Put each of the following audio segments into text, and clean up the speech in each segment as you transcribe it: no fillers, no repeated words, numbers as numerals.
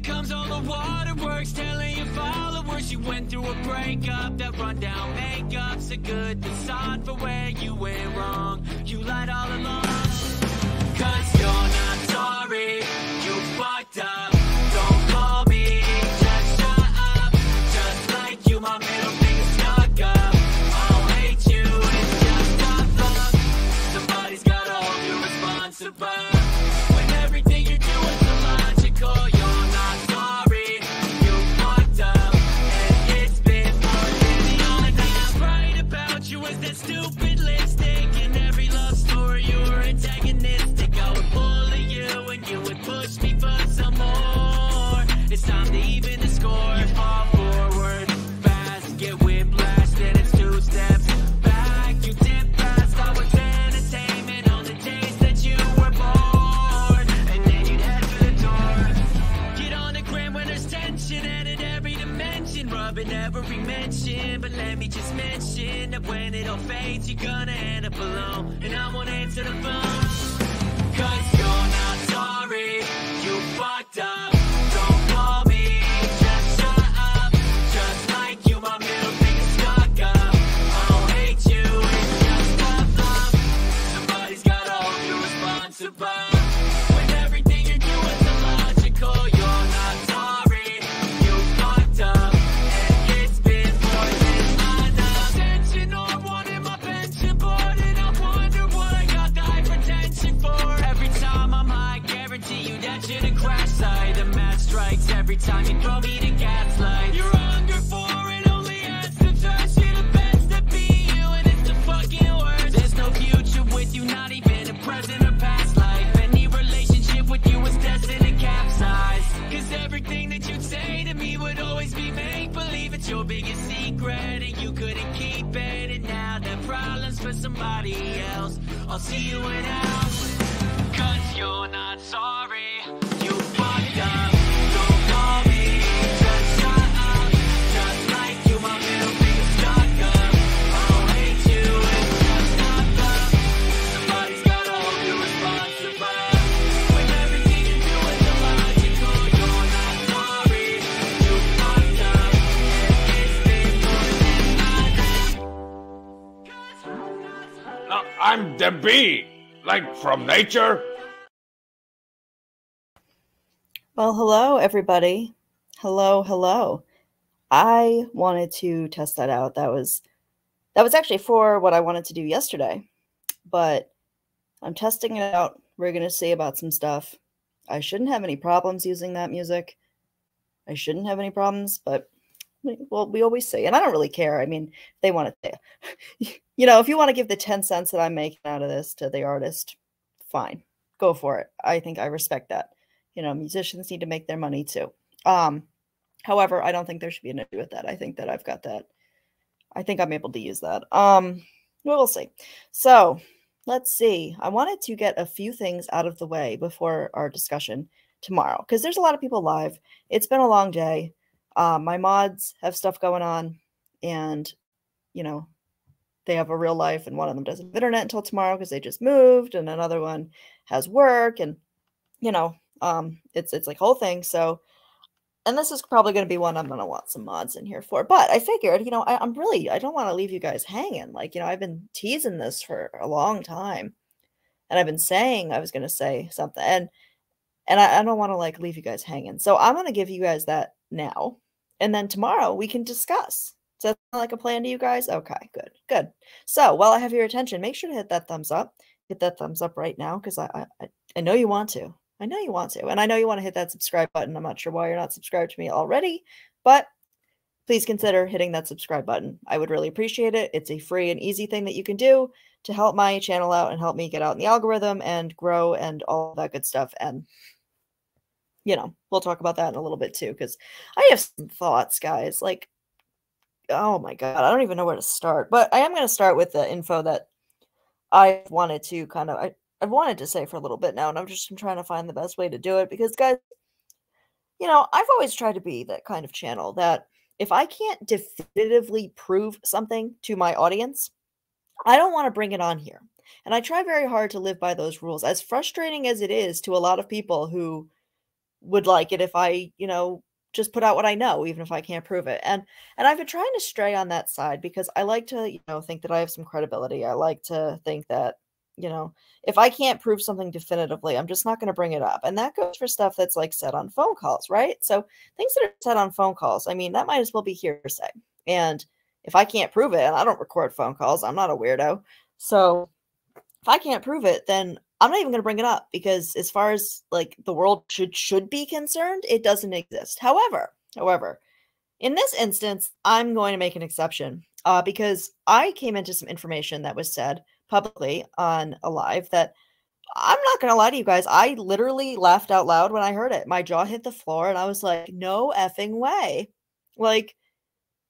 comes all the waterworks, telling your followers you went through a breakup. That rundown makeup's a good facade for where you went wrong. You lied all along. Cause you're not sorry, you fucked up. Don't call me, just shut up. Just like you, my middle finger stuck up. I'll hate you, it's just tough love. Somebody's gotta hold you responsible. When everything you're doing's illogical, you're not sorry, you fucked up. And it's been more than enough. Right about you was that stupid lipstick. In every love story you were antagonistic. I would bully you and you would push me for some more. It's time to even the score. You fall forward fast, get whiplash, then it's 2 steps back. You dip fast, I was entertainment on the days that you were bored. And then you'd head for the door. Get on the gram when there's tension, edit every dimension, rubbing every mention. But let me just mention that when it all fades, you're gonna end up alone, and I won't answer the phone. Cause you're not sorry, you fucked up. Don't call me, just shut up. Just like you, my middle finger stuck up. I'll hate you, it's just tough love. Somebody's gotta hold you responsible. When everything you're doing's illogical, you're not sorry, you fucked up. And it's been more than enough. Attention or wanting my pension board, and I wonder what I got the hypertension for. Every time I'm high, guarantee you that you're the crash site. The match strikes every time you throw me the gaslight. Your hunger for it only adds to thirst. You're the best at being you, and it's the fucking worst. There's no future with you, not even a present or past life. Any relationship with you was destined to capsize. Cause everything that you'd say to me would always be make-believe. It's your biggest secret, and you couldn't keep it. And now that problem's for somebody else. I'll see you in hell. Cause you're not sorry, you fucked up. Don't call me, just shut up. Just like you, my middle finger stuck up. I'll hate you, it's just not love. Somebody's gotta hold you responsible. When everything you do is illogical, you're not sorry, you fucked up. And it's been more than enough. No, I'm the bee, like from nature. Well, hello, everybody. Hello, hello. I wanted to test that out. That was actually for what I wanted to do yesterday, but I'm testing it out. We're going to see about some stuff. I shouldn't have any problems using that music. I shouldn't have any problems, but well, we always see. And I don't really care. I mean, if they want to, if you want to give the 10 cents that I'm making out of this to the artist, fine. Go for it. I think I respect that. Musicians need to make their money too. However, I don't think there should be an issue with that. I think that I've got that. I think I'm able to use that. We'll see. So let's see. I wanted to get a few things out of the way before our discussion tomorrow, because there's a lot of people live. It's been a long day. My mods have stuff going on, and, they have a real life, and one of them doesn't have internet until tomorrow because they just moved, and another one has work, and, it's like a whole thing. So, and this is probably going to be one I'm going to want some mods in here for. But I figured, I don't want to leave you guys hanging. I've been teasing this for a long time, and I've been saying I was going to say something, and I don't want to leave you guys hanging. So I'm going to give you guys that now, and then tomorrow we can discuss. Does that sound like a plan to you guys? Okay, good. So while I have your attention, make sure to hit that thumbs up. Hit that thumbs up right now, because I know you want to. I know you want to. And I know you want to hit that subscribe button. I'm not sure why you're not subscribed to me already, but please consider hitting that subscribe button. I would really appreciate it. It's a free and easy thing that you can do to help my channel out and help me get out in the algorithm and grow and all that good stuff. And, we'll talk about that in a little bit too, because I have some thoughts, guys. Oh my God, I don't even know where to start. But I am going to start with the info that I wanted to I've wanted to say for a little bit now, and I'm trying to find the best way to do it, because, guys, I've always tried to be that kind of channel that if I can't definitively prove something to my audience, I don't want to bring it on here. And I try very hard to live by those rules, as frustrating as it is to a lot of people who would like it if I, just put out what I know, even if I can't prove it. And I've been trying to stray on that side because I like to, think that I have some credibility. I like to think that, if I can't prove something definitively, I'm just not going to bring it up. And that goes for stuff that's like said on phone calls, right? So things that are said on phone calls, I mean, that might as well be hearsay. And if I can't prove it, and I don't record phone calls, I'm not a weirdo. So if I can't prove it, then I'm not even going to bring it up because as far as like the world should be concerned, it doesn't exist. However, in this instance, I'm going to make an exception because I came into some information that was said publicly on a live that I'm not going to lie to you guys. I literally laughed out loud when I heard it. My jaw hit the floor and I was like, no effing way. Like,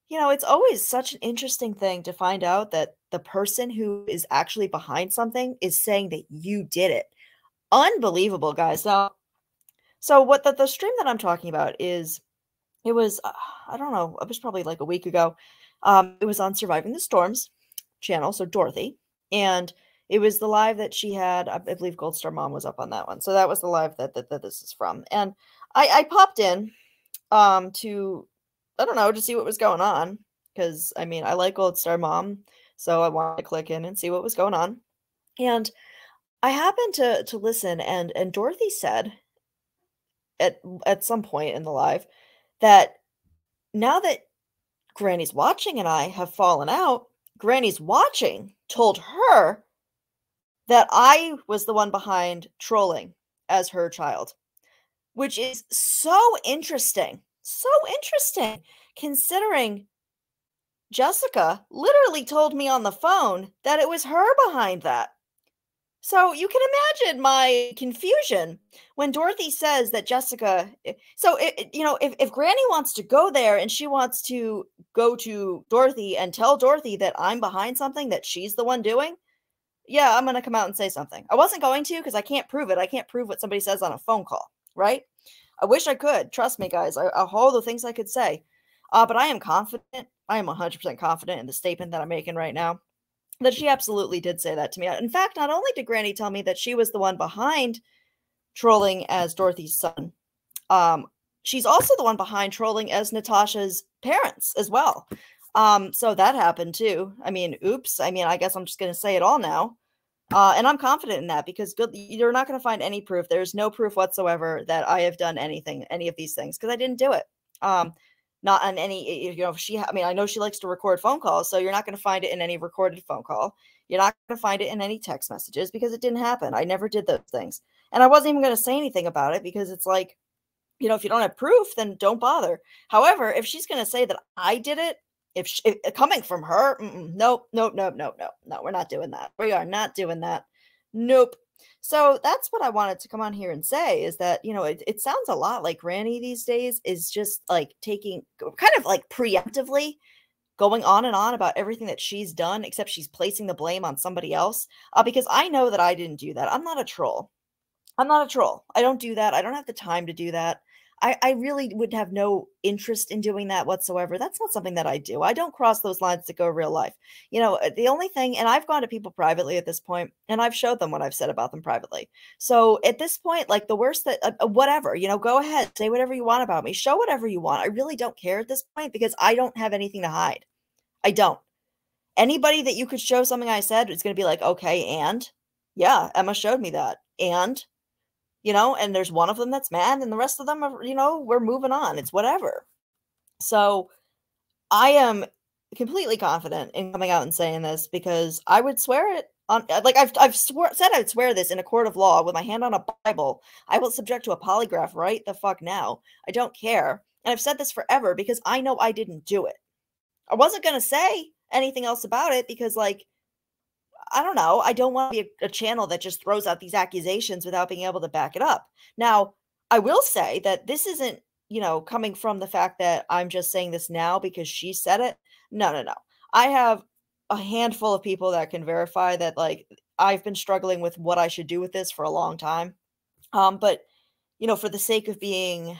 it's always such an interesting thing to find out that the person who is actually behind something is saying that you did it. Unbelievable, guys. Now, so what the stream that I'm talking about is, it was, I don't know, it was probably like a week ago. It was on Surviving the Storms channel, so Dorothy. And it was the live that she had, I believe Gold Star Mom was up on that one. So that was the live that this is from. And I popped in to, I don't know, to see what was going on. Because, I mean, I like Gold Star Mom, so I wanted to click in and see what was going on. And I happened to listen, and Dorothy said at some point in the live that now that Granny's Watching and I have fallen out, Granny's Watching told her that I was the one behind trolling as her child, which is so interesting. So interesting, considering Jessica literally told me on the phone that it was her behind that. So you can imagine my confusion when Dorothy says that Jessica. So, if Granny wants to go there and she wants to go to Dorothy and tell Dorothy that I'm behind something that she's the one doing, yeah, I'm going to come out and say something. I wasn't going to because I can't prove it. I can't prove what somebody says on a phone call, right? I wish I could. Trust me, guys. All the things I could say. But I am confident. I am 100% confident in the statement that I'm making right now that she absolutely did say that to me. In fact, not only did Granny tell me that she was the one behind trolling as Dorothy's son, she's also the one behind trolling as Natasha's parents as well. So that happened too. I mean, oops. I mean, I guess I'm just going to say it all now. And I'm confident in that because you're not going to find any proof. There's no proof whatsoever that I have done any of these things because I didn't do it. Not on any, I know she likes to record phone calls, so you're not going to find it in any recorded phone call. You're not going to find it in any text messages because it didn't happen. I never did those things. And I wasn't even going to say anything about it because it's like, if you don't have proof, then don't bother. However, if she's going to say that I did it, if coming from her, nope, we're not doing that. We are not doing that. Nope. So that's what I wanted to come on here and say is that, it sounds a lot like Granny these days is just like taking kind of like preemptively going on and on about everything that she's done, except she's placing the blame on somebody else. Because I know that I didn't do that. I'm not a troll. I don't do that. I don't have the time to do that. I really would have no interest in doing that whatsoever. That's not something that I do. I don't cross those lines to go real life. The only thing, and I've gone to people privately at this point, and I've showed them what I've said about them privately. So at this point, like the worst that, whatever, go ahead, say whatever you want about me, show whatever you want. I really don't care at this point because I don't have anything to hide. I don't. Anybody that you could show something I said is going to be like, okay, and yeah, Emma showed me that. And and there's one of them that's mad and the rest of them are, we're moving on. It's whatever. So I am completely confident in coming out and saying this because I would swear it on, like I've said I would swear this in a court of law with my hand on a Bible. I will subject to a polygraph right the fuck now. I don't care. And I've said this forever because I know I didn't do it. I wasn't going to say anything else about it because I don't know. I don't want to be a channel that just throws out these accusations without being able to back it up. Now, I will say that this isn't, coming from the fact that I'm just saying this now because she said it. No. I have a handful of people that can verify that, like, I've been struggling with what I should do with this for a long time. But, for the sake of being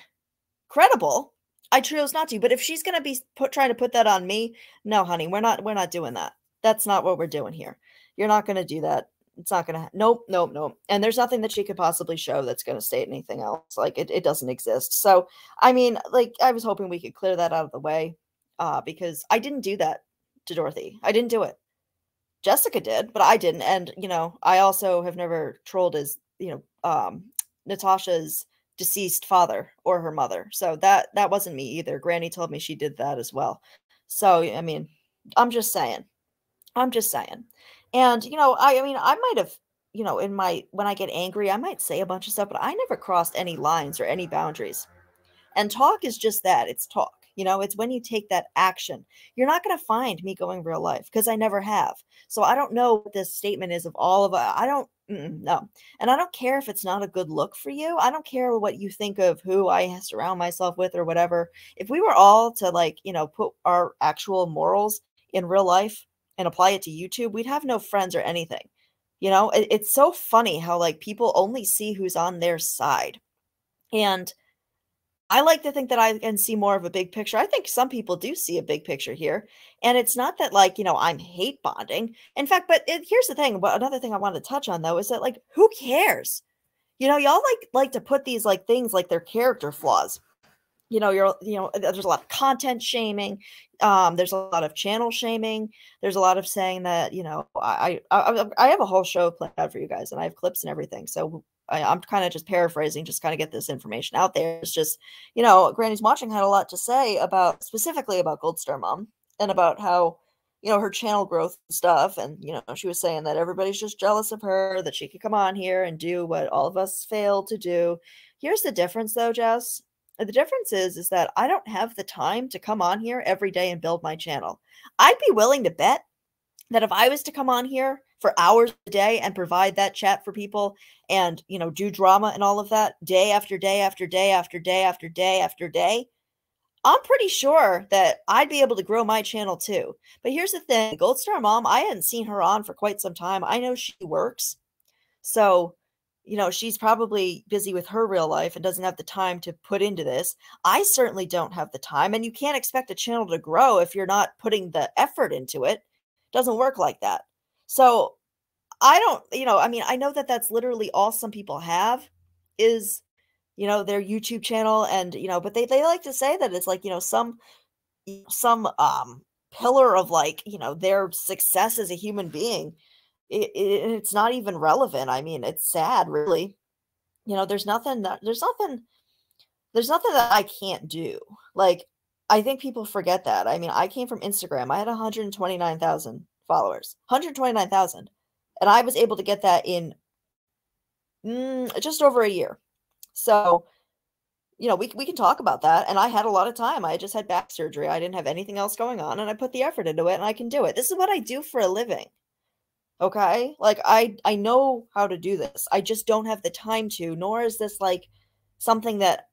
credible, I chose not to. But if she's going to be trying to put that on me, no, honey, we're not doing that. That's not what we're doing here. You're not going to do that. It's not gonna. Nope, nope, nope. And there's nothing that she could possibly show that's gonna state anything else. Like it doesn't exist. So I mean, like I was hoping we could clear that out of the way, because I didn't do that to Dorothy. I didn't do it. Jessica did, but I didn't. And I also have never trolled as Natasha's deceased father or her mother. So that wasn't me either. Granny told me she did that as well. So I mean, I'm just saying. I'm just saying. And, I mean, I might have, when I get angry, I might say a bunch of stuff, but I never crossed any lines or any boundaries. And talk is just that. It's talk. It's when you take that action. You're not going to find me going real life because I never have. So I don't know what this statement is of all of I don't no. And I don't care if it's not a good look for you. I don't care what you think of who I surround myself with or whatever. If we were all to put our actual morals in real life and apply it to YouTube, we'd have no friends or anything. It's so funny how people only see who's on their side. And I like to think that I can see more of a big picture. I think some people do see a big picture here. And it's not that I'm hate bonding. In fact, but here's the thing. Another thing I wanted to touch on though is that who cares? Y'all like to put these things like their character flaws. There's a lot of content shaming. There's a lot of channel shaming. There's a lot of saying that, I have a whole show planned out for you guys and I have clips and everything. So I'm kind of just paraphrasing, just kind of get this information out there. It's just, Granny's Watching had a lot to say specifically about Gold Star Mom and about how, her channel growth and stuff. And, she was saying that everybody's just jealous of her, that she could come on here and do what all of us failed to do. Here's the difference though, Jess. The difference is that I don't have the time to come on here every day and build my channel. I'd be willing to bet that if I was to come on here for hours a day and provide that chat for people and, do drama and all of that day after day after day after day after day after day, I'm pretty sure that I'd be able to grow my channel too. But here's the thing, Gold Star Mom, I hadn't seen her on for quite some time. I know she works. So, she's probably busy with her real life and doesn't have the time to put into this. I certainly don't have the time. And you can't expect a channel to grow if you're not putting the effort into it. It doesn't work like that. So I don't, I mean, I know that that's literally all some people have is, their YouTube channel. And, but they like to say that it's some pillar of their success as a human being. It's not even relevant. I mean, it's sad, really. There's nothing that I can't do. I think people forget that. I mean, I came from Instagram. I had 129,000 followers, 129,000. And I was able to get that in just over a year. So, we can talk about that. And I had a lot of time. I just had back surgery. I didn't have anything else going on. And I put the effort into it and I can do it. This is what I do for a living. Okay? I know how to do this. I just don't have the time to, nor is this something that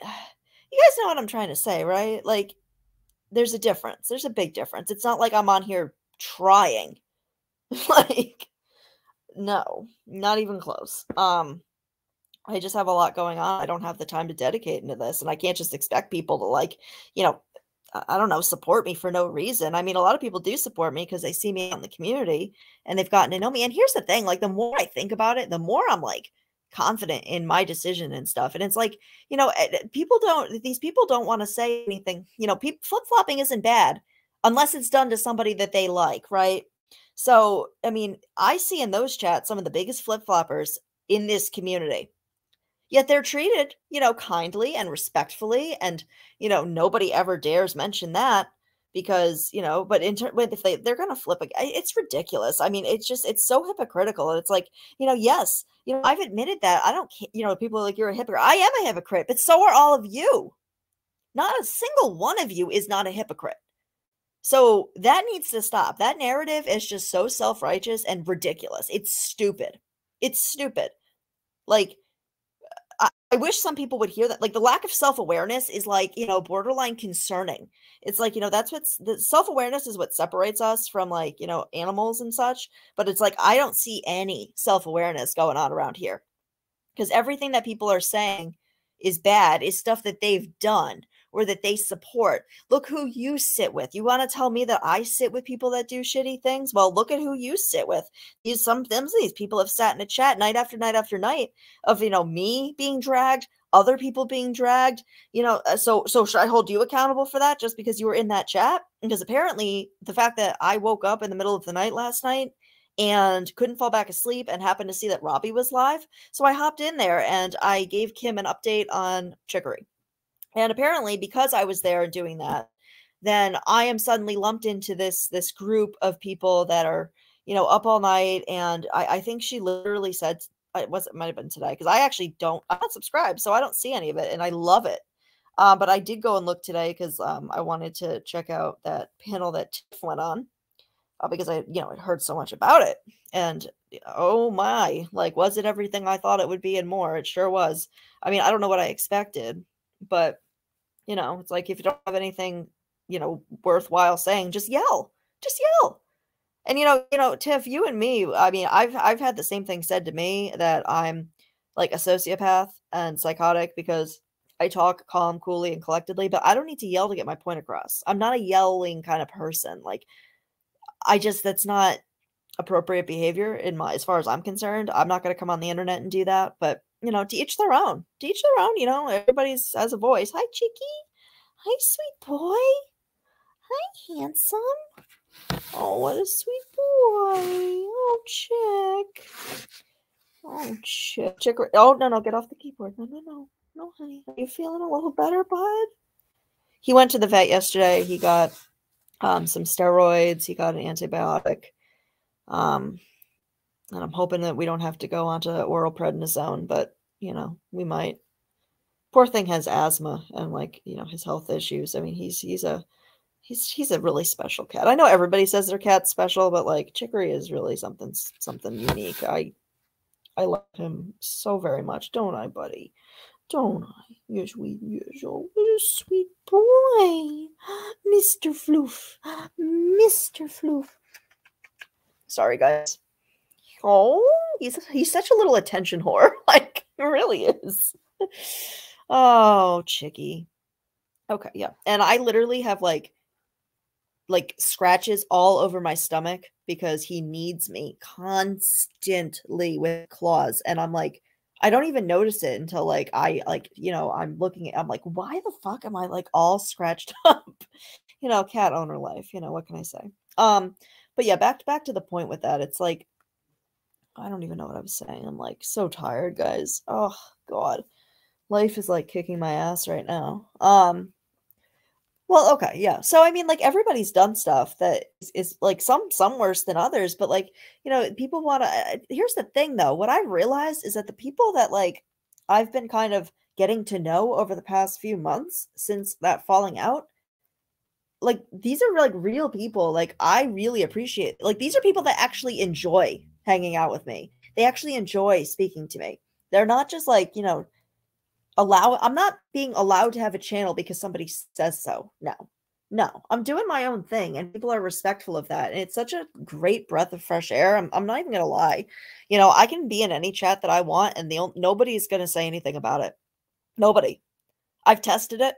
you guys know what I'm trying to say, right? There's a difference. There's a big difference. It's not like I'm on here trying. No, not even close. I just have a lot going on. I don't have the time to dedicate into this, and I can't just expect people to I don't know, support me for no reason. I mean, a lot of people do support me because they see me out in the community and they've gotten to know me. And here's the thing, the more I think about it, the more I'm confident in my decision and stuff. And it's these people don't want to say anything. Flip-flopping isn't bad unless it's done to somebody that they like, right? So, I mean, I see in those chats some of the biggest flip-floppers in this community. Yet they're treated, kindly and respectfully. And, nobody ever dares mention that because, but if they're going to flip, it's ridiculous. I mean, it's so hypocritical. And it's yes, I've admitted that. I don't care. People are you're a hypocrite. I am a hypocrite, but so are all of you. Not a single one of you is not a hypocrite. So that needs to stop. That narrative is just so self-righteous and ridiculous. It's stupid. It's stupid. I wish some people would hear that. The lack of self-awareness is borderline concerning. It's that's the self-awareness is what separates us from animals and such. But it's I don't see any self-awareness going on around here because everything that people are saying is bad is stuff that they've done or that they support. Look who you sit with. You want to tell me that I sit with people that do shitty things? Well, look at who you sit with. Some of these people have sat in a chat night after night after night of, me being dragged, other people being dragged, so should I hold you accountable for that just because you were in that chat? Because apparently the fact that I woke up in the middle of the night last night and couldn't fall back asleep and happened to see that Robbie was live. So I hopped in there and I gave Kim an update on Chicory. And apparently because I was there doing that, then I am suddenly lumped into this group of people that are, up all night. And I think she literally said, it might have been today, because I'm not subscribed, so I don't see any of it, and I love it. But I did go and look today because I wanted to check out that panel that Tiff went on. Because I, had heard so much about it. And oh my, like, was it everything I thought it would be and more? It sure was. I mean, I don't know what I expected, but, it's like if you don't have anything, worthwhile saying, just yell. Just yell. And, Tiff, you and me, I mean, I've had the same thing said to me, that I'm like a sociopath and psychotic because I talk calm, coolly, and collectedly, but I don't need to yell to get my point across. I'm not a yelling kind of person. Like, that's not appropriate behavior as far as I'm concerned. I'm not going to come on the internet and do that, but to each their own. To each their own, everybody has a voice. Hi, Chicky. Hi, sweet boy. Hi, handsome. Oh, what a sweet boy. Oh, Chick. Oh, Chick. Chick. Oh, no, get off the keyboard. No. No, honey. Are you feeling a little better, bud? He went to the vet yesterday. He got some steroids. He got an antibiotic. And I'm hoping that we don't have to go onto oral prednisone, but, we might. Poor thing has asthma and, his health issues. I mean, he's a really special cat. I know everybody says their cat's special, but, Chicory is really something unique. I love him so very much, don't I, buddy? Don't I? Yes, oh, what a sweet boy. Mr. Floof. Mr. Floof. Sorry, guys. Oh, he's such a little attention whore. He really is. Oh, Chicky. Okay, yeah. And I literally have, like scratches all over my stomach because he needs me constantly with claws. And I'm like, I don't even notice it until I'm looking at, I'm like, why the fuck am I all scratched up? Cat owner life, what can I say? But yeah, back to the point with that. It's like, I don't even know what I was saying. I'm so tired, guys. Oh God. Life is kicking my ass right now. Well, okay, yeah. So I mean, everybody's done stuff that is some worse than others, but people want to. Here's the thing, though. What I realized is that the people that I've been kind of getting to know over the past few months since that falling out, these are real people. I really appreciate. These are people that actually enjoy hanging out with me. They actually enjoy speaking to me. They're not just I'm not being allowed to have a channel because somebody says so. No, I'm doing my own thing and people are respectful of that. And it's such a great breath of fresh air. I'm not even going to lie. I can be in any chat that I want and nobody's going to say anything about it. Nobody. I've tested it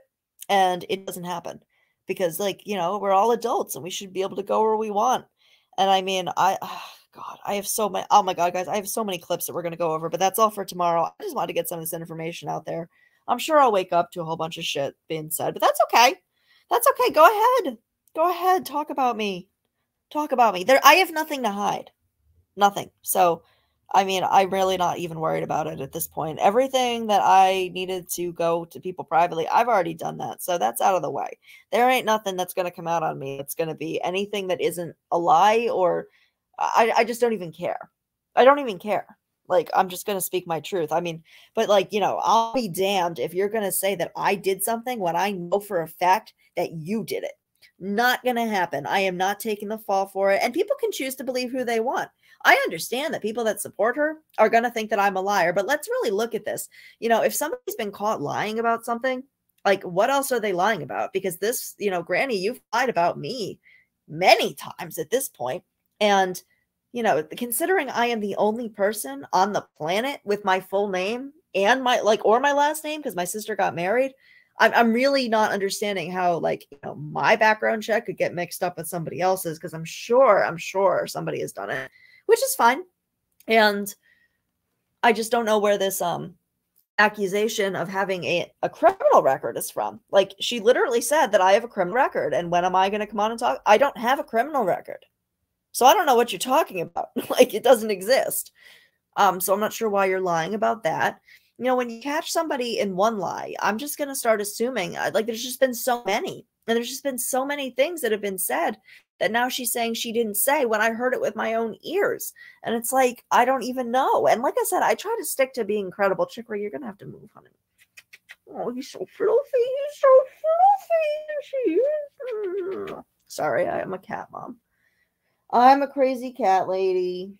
and it doesn't happen because we're all adults and we should be able to go where we want. And I mean, God, I have so many. Oh my God, guys, I have so many clips that we're going to go over, but that's all for tomorrow. I just wanted to get some of this information out there. I'm sure I'll wake up to a whole bunch of shit being said, but that's okay. That's okay. Go ahead. Go ahead. Talk about me. Talk about me. I have nothing to hide. Nothing. So, I mean, I'm really not even worried about it at this point. Everything that I needed to go to people privately, I've already done that. So that's out of the way. There ain't nothing that's going to come out on me. It's going to be anything that isn't a lie or I just don't even care. I don't even care. I'm just going to speak my truth. I mean, but I'll be damned if you're going to say that I did something when I know for a fact that you did it. Not going to happen. I am not taking the fall for it. And people can choose to believe who they want. I understand that people that support her are going to think that I'm a liar, but let's really look at this. If somebody's been caught lying about something, what else are they lying about? Because this, Granny, you've lied about me many times at this point. And, considering I am the only person on the planet with my full name and my last name, because my sister got married, I'm really not understanding how, like, you know, my background check could get mixed up with somebody else's, because I'm sure somebody has done it, which is fine. And I just don't know where this accusation of having a criminal record is from. Like, she literally said that I have a criminal record, and when am I going to come on and talk? I don't have a criminal record. So I don't know what you're talking about. Like, it doesn't exist. So I'm not sure why you're lying about that. You know, when you catch somebody in one lie, I'm just going to start assuming, like, there's just been so many, and there's just been so many things that have been said that now she's saying she didn't say when I heard it with my own ears. And it's like, I don't even know. And like I said, I try to stick to being credible. Chicory, you're going to have to move, honey. Oh, he's so fluffy. He's so fluffy. Sorry, I am a cat mom. I'm a crazy cat lady.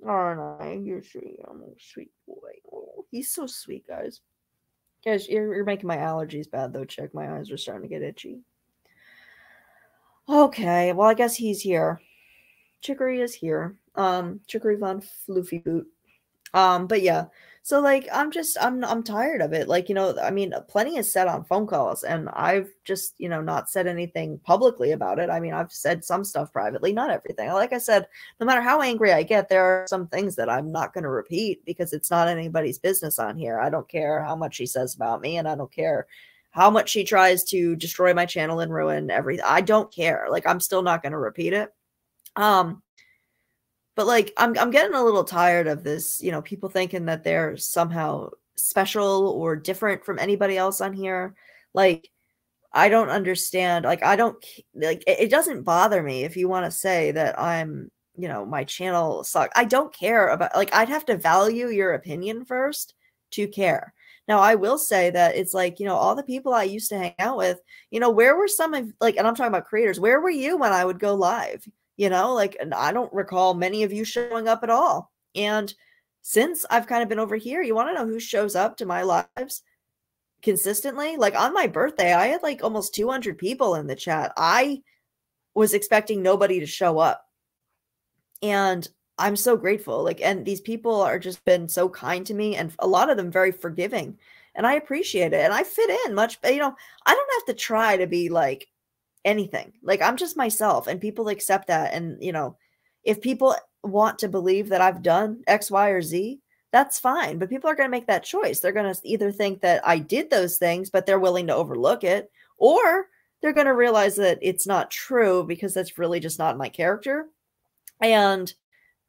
Aren't I? You're sweet. I'm a sweet boy. Oh, he's so sweet, guys. Guys, you're making my allergies bad, though, Chick. My eyes are starting to get itchy. Okay, well, I guess he's here. Chicory is here. Chicory Von Floofy Boot. But yeah, so like, I'm tired of it. Like, you know, I mean, plenty is said on phone calls, and I've just, you know, not said anything publicly about it. I mean, I've said some stuff privately, not everything. Like I said, no matter how angry I get, there are some things that I'm not going to repeat because it's not anybody's business on here. I don't care how much she says about me, and I don't care how much she tries to destroy my channel and ruin everything. I don't care. Like, I'm still not going to repeat it. But like, I'm getting a little tired of this, you know, people thinking that they're somehow special or different from anybody else on here. Like, I don't understand. Like, I don't, like, it doesn't bother me if you want to say that I'm, you know, my channel sucks. I don't care about, like, I'd have to value your opinion first to care. Now, I will say that it's like, you know, all the people I used to hang out with, you know, where were some of, like, and I'm talking about creators, where were you when I would go live? You know, like, and I don't recall many of you showing up at all. And since I've kind of been over here, you want to know who shows up to my lives consistently? Like, on my birthday, I had like almost 200 people in the chat. I was expecting nobody to show up. And I'm so grateful. Like, and these people are just been so kind to me, and a lot of them very forgiving. And I appreciate it. And I fit in much, you know, I don't have to try to be like anything. Like, I'm just myself, and people accept that. And, you know, if people want to believe that I've done X, Y, or Z, that's fine. But people are going to make that choice. They're going to either think that I did those things, but they're willing to overlook it, or they're going to realize that it's not true because that's really just not my character. And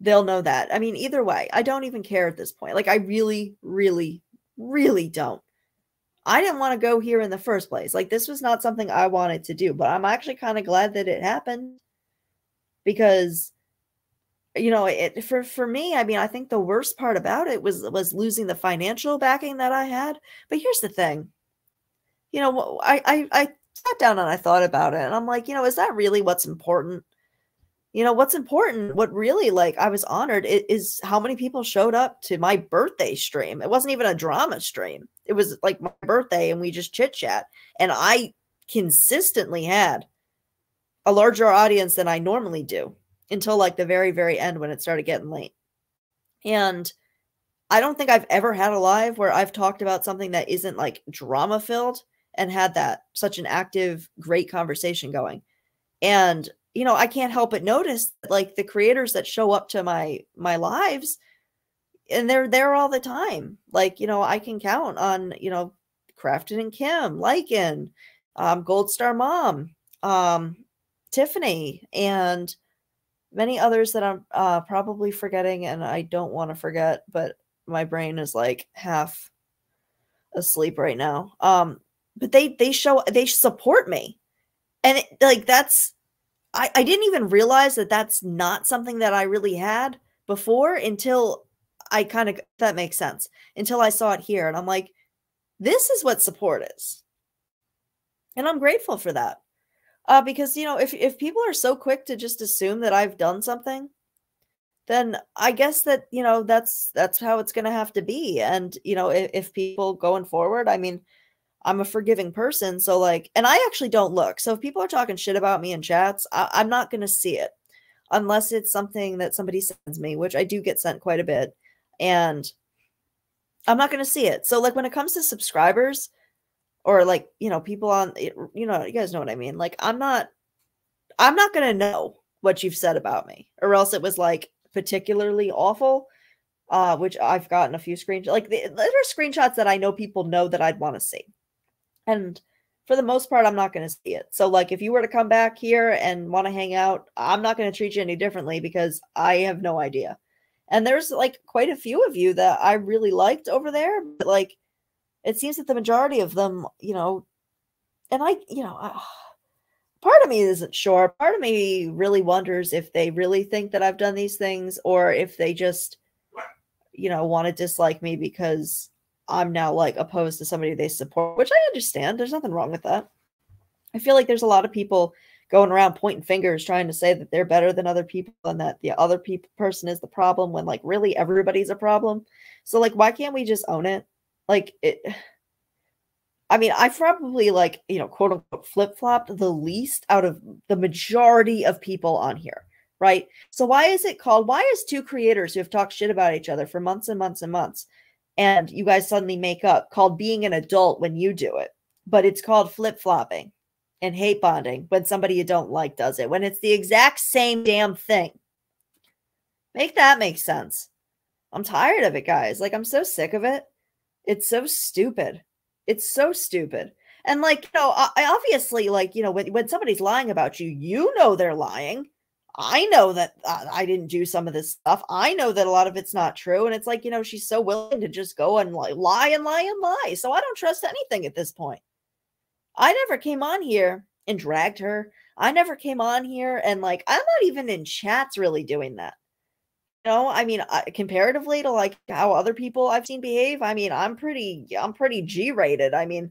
they'll know that. I mean, either way, I don't even care at this point. Like, I really, really, really don't. I didn't want to go here in the first place. Like, this was not something I wanted to do, but I'm actually kind of glad that it happened because, you know, for me, I mean, I think the worst part about it was losing the financial backing that I had. But here's the thing, you know, I sat down and I thought about it, and I'm like, you know, is that really what's important? You know, what's important, what really, like, I was honored is how many people showed up to my birthday stream. It wasn't even a drama stream. It was like my birthday, and we just chit chat. And I consistently had a larger audience than I normally do until like the very, very end when it started getting late. And I don't think I've ever had a live where I've talked about something that isn't like drama filled and had that such an active, great conversation going. And you know, I can't help but notice like the creators that show up to my lives, and they're there all the time. Like, you know, I can count on, you know, Crafted and Kim, Lycan, Gold Star Mom, Tiffany, and many others that I'm probably forgetting, and I don't want to forget, but my brain is like half asleep right now. But they support me, and like that's. I didn't even realize that that's not something that I really had before until I kind of, that makes sense, until I saw it here. And I'm like, this is what support is. And I'm grateful for that. Because, you know, if people are so quick to just assume that I've done something, then I guess that, you know, that's how it's going to have to be. And, you know, if people going forward, I mean, I'm a forgiving person. So like, and I actually don't look. So if people are talking shit about me in chats, I'm not going to see it unless it's something that somebody sends me, which I do get sent quite a bit. And I'm not going to see it. So like when it comes to subscribers, or like, you know, people on, you know, you guys know what I mean. Like, I'm not going to know what you've said about me, or else it was like particularly awful, which I've gotten a few screenshots. Like, there are screenshots that I know people know that I'd want to see. And for the most part, I'm not going to see it. So, like, if you were to come back here and want to hang out, I'm not going to treat you any differently because I have no idea. And there's like quite a few of you that I really liked over there, but like, it seems that the majority of them, you know, and I, you know, part of me isn't sure. Part of me really wonders if they really think that I've done these things, or if they just, you know, want to dislike me because I'm now like opposed to somebody they support, which I understand. There's nothing wrong with that. I feel like there's a lot of people going around pointing fingers trying to say that they're better than other people and that the other person is the problem, when like really everybody's a problem. So like, why can't we just own it? Like, it, I mean, I probably, like, you know, quote unquote flip-flopped the least out of the majority of people on here, right? So why is two creators who have talked shit about each other for months and months and months, and you guys suddenly make up, called being an adult when you do it, but it's called flip-flopping and hate bonding when somebody you don't like does it, when it's the exact same damn thing? Make that make sense. I'm tired of it, guys. Like, I'm so sick of it. It's so stupid. It's so stupid. And like, you know, I obviously, like, you know, when somebody's lying about you, you know they're lying. I know that I didn't do some of this stuff. I know that a lot of it's not true. And it's like, you know, she's so willing to just go and like lie and lie and lie. So I don't trust anything at this point. I never came on here and dragged her. I never came on here and like, I'm not even in chats really doing that. You know, I mean, comparatively to like how other people I've seen behave, I mean, I'm pretty G-rated. I mean,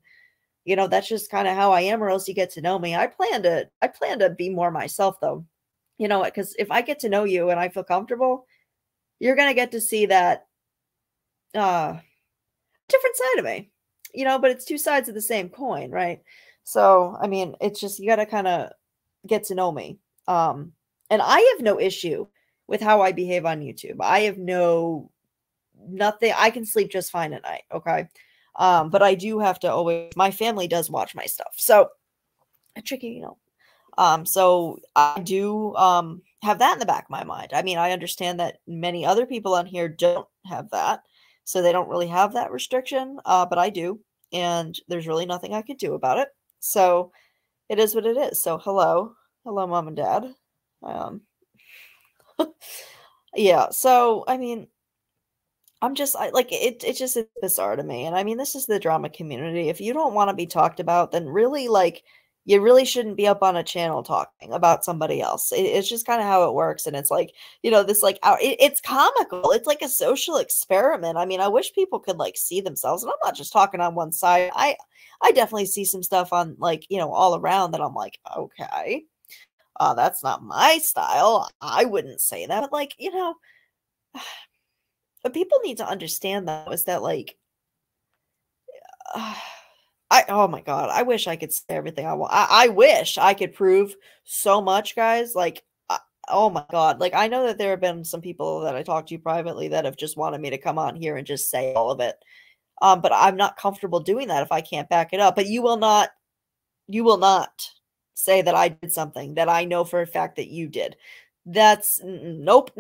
you know, that's just kind of how I am, or else you get to know me. I plan to be more myself though. You know, because if I get to know you and I feel comfortable, you're gonna get to see that different side of me. You know, but it's two sides of the same coin, right? So, I mean, it's just, you got to kind of get to know me. And I have no issue with how I behave on YouTube. I have nothing. I can sleep just fine at night. Okay. But I do have to always, my family does watch my stuff. So tricky, you know. So I do have that in the back of my mind. I mean, I understand that many other people on here don't have that. So they don't really have that restriction, but I do. And there's really nothing I could do about it. So it is what it is. So hello, mom and dad. Yeah. So, I mean, it's just it's bizarre to me. And I mean, this is the drama community. If you don't want to be talked about, then really, like, you really shouldn't be up on a channel talking about somebody else. It's just kind of how it works. And it's like, you know, this like, it's comical. It's like a social experiment. I mean, I wish people could like see themselves. And I'm not just talking on one side. I definitely see some stuff on, like, you know, all around that I'm like, okay, that's not my style. I wouldn't say that. But like, you know, but people need to understand that is that like, oh my God, I wish I could say everything I want. I wish I could prove so much, guys. Like, oh my God. Like, I know that there have been some people that I talked to privately that have just wanted me to come on here and just say all of it. But I'm not comfortable doing that if I can't back it up. But you will not say that I did something that I know for a fact that you did. That's nope.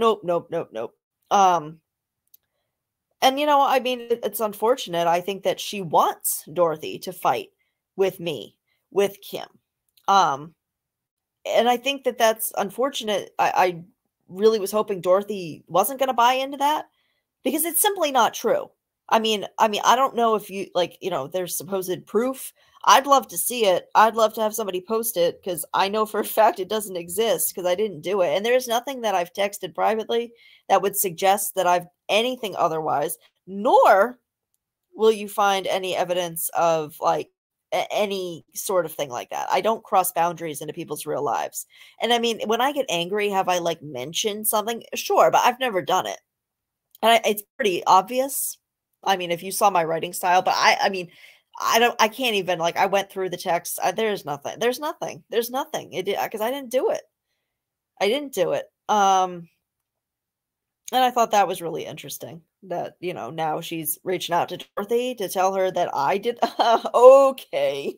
And, you know, I mean, it's unfortunate. I think that she wants Dorothy to fight with me, with Kim. And I think that that's unfortunate. I really was hoping Dorothy wasn't going to buy into that, because it's simply not true. I mean, I don't know if you, like, you know, there's supposed proof. I'd love to see it. I'd love to have somebody post it, because I know for a fact it doesn't exist, because I didn't do it. And there's nothing that I've texted privately that would suggest that I've anything otherwise, nor will you find any evidence of like any sort of thing like that. I don't cross boundaries into people's real lives. And I mean, when I get angry, have I like mentioned something? Sure, but I've never done it. And it's pretty obvious. I mean, if you saw my writing style, but I mean, I can't even, like, I went through the text. There's nothing. Because I didn't do it. And I thought that was really interesting, that, you know, now she's reaching out to Dorothy to tell her that I did. Okay.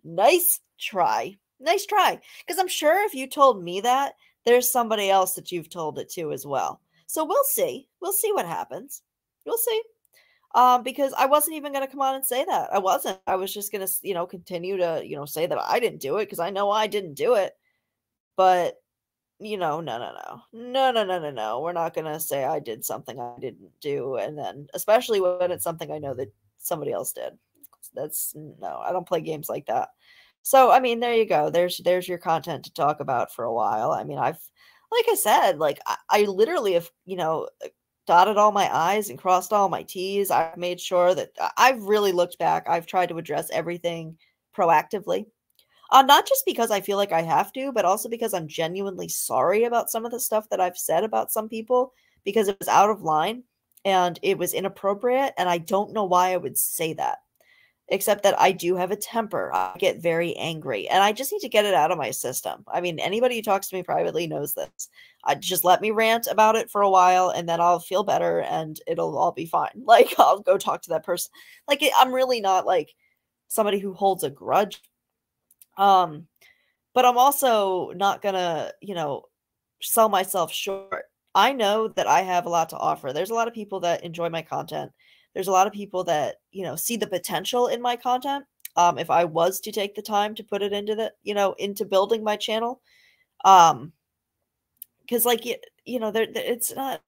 Nice try. Nice try. Because I'm sure if you told me that, there's somebody else that you've told it to as well. So we'll see. We'll see what happens. We'll see. Because I wasn't even going to come on and say that. I wasn't. I was just going to, you know, continue to, you know, say that I didn't do it because I know I didn't do it. But, you know, no, no, no. No, no, no, no, no. We're not going to say I did something I didn't do. And then, especially when it's something I know that somebody else did. That's no, I don't play games like that. So, I mean, there you go. There's your content to talk about for a while. I mean, like I said, like I literally have, you know, dotted all my I's and crossed all my T's. I've made sure that I've really looked back. I've tried to address everything proactively. Not just because I feel like I have to, but also because I'm genuinely sorry about some of the stuff that I've said about some people because it was out of line and it was inappropriate. And I don't know why I would say that, except that I do have a temper. I get very angry and I just need to get it out of my system. I mean, anybody who talks to me privately knows this. Just let me rant about it for a while and then I'll feel better and it'll all be fine. Like, I'll go talk to that person. Like, I'm really not like somebody who holds a grudge. But I'm also not gonna, you know, sell myself short. I know that I have a lot to offer. There's a lot of people that enjoy my content. There's a lot of people that, you know, see the potential in my content. If I was to take the time to put it into the, you know, into building my channel. Because like, you know, it's not,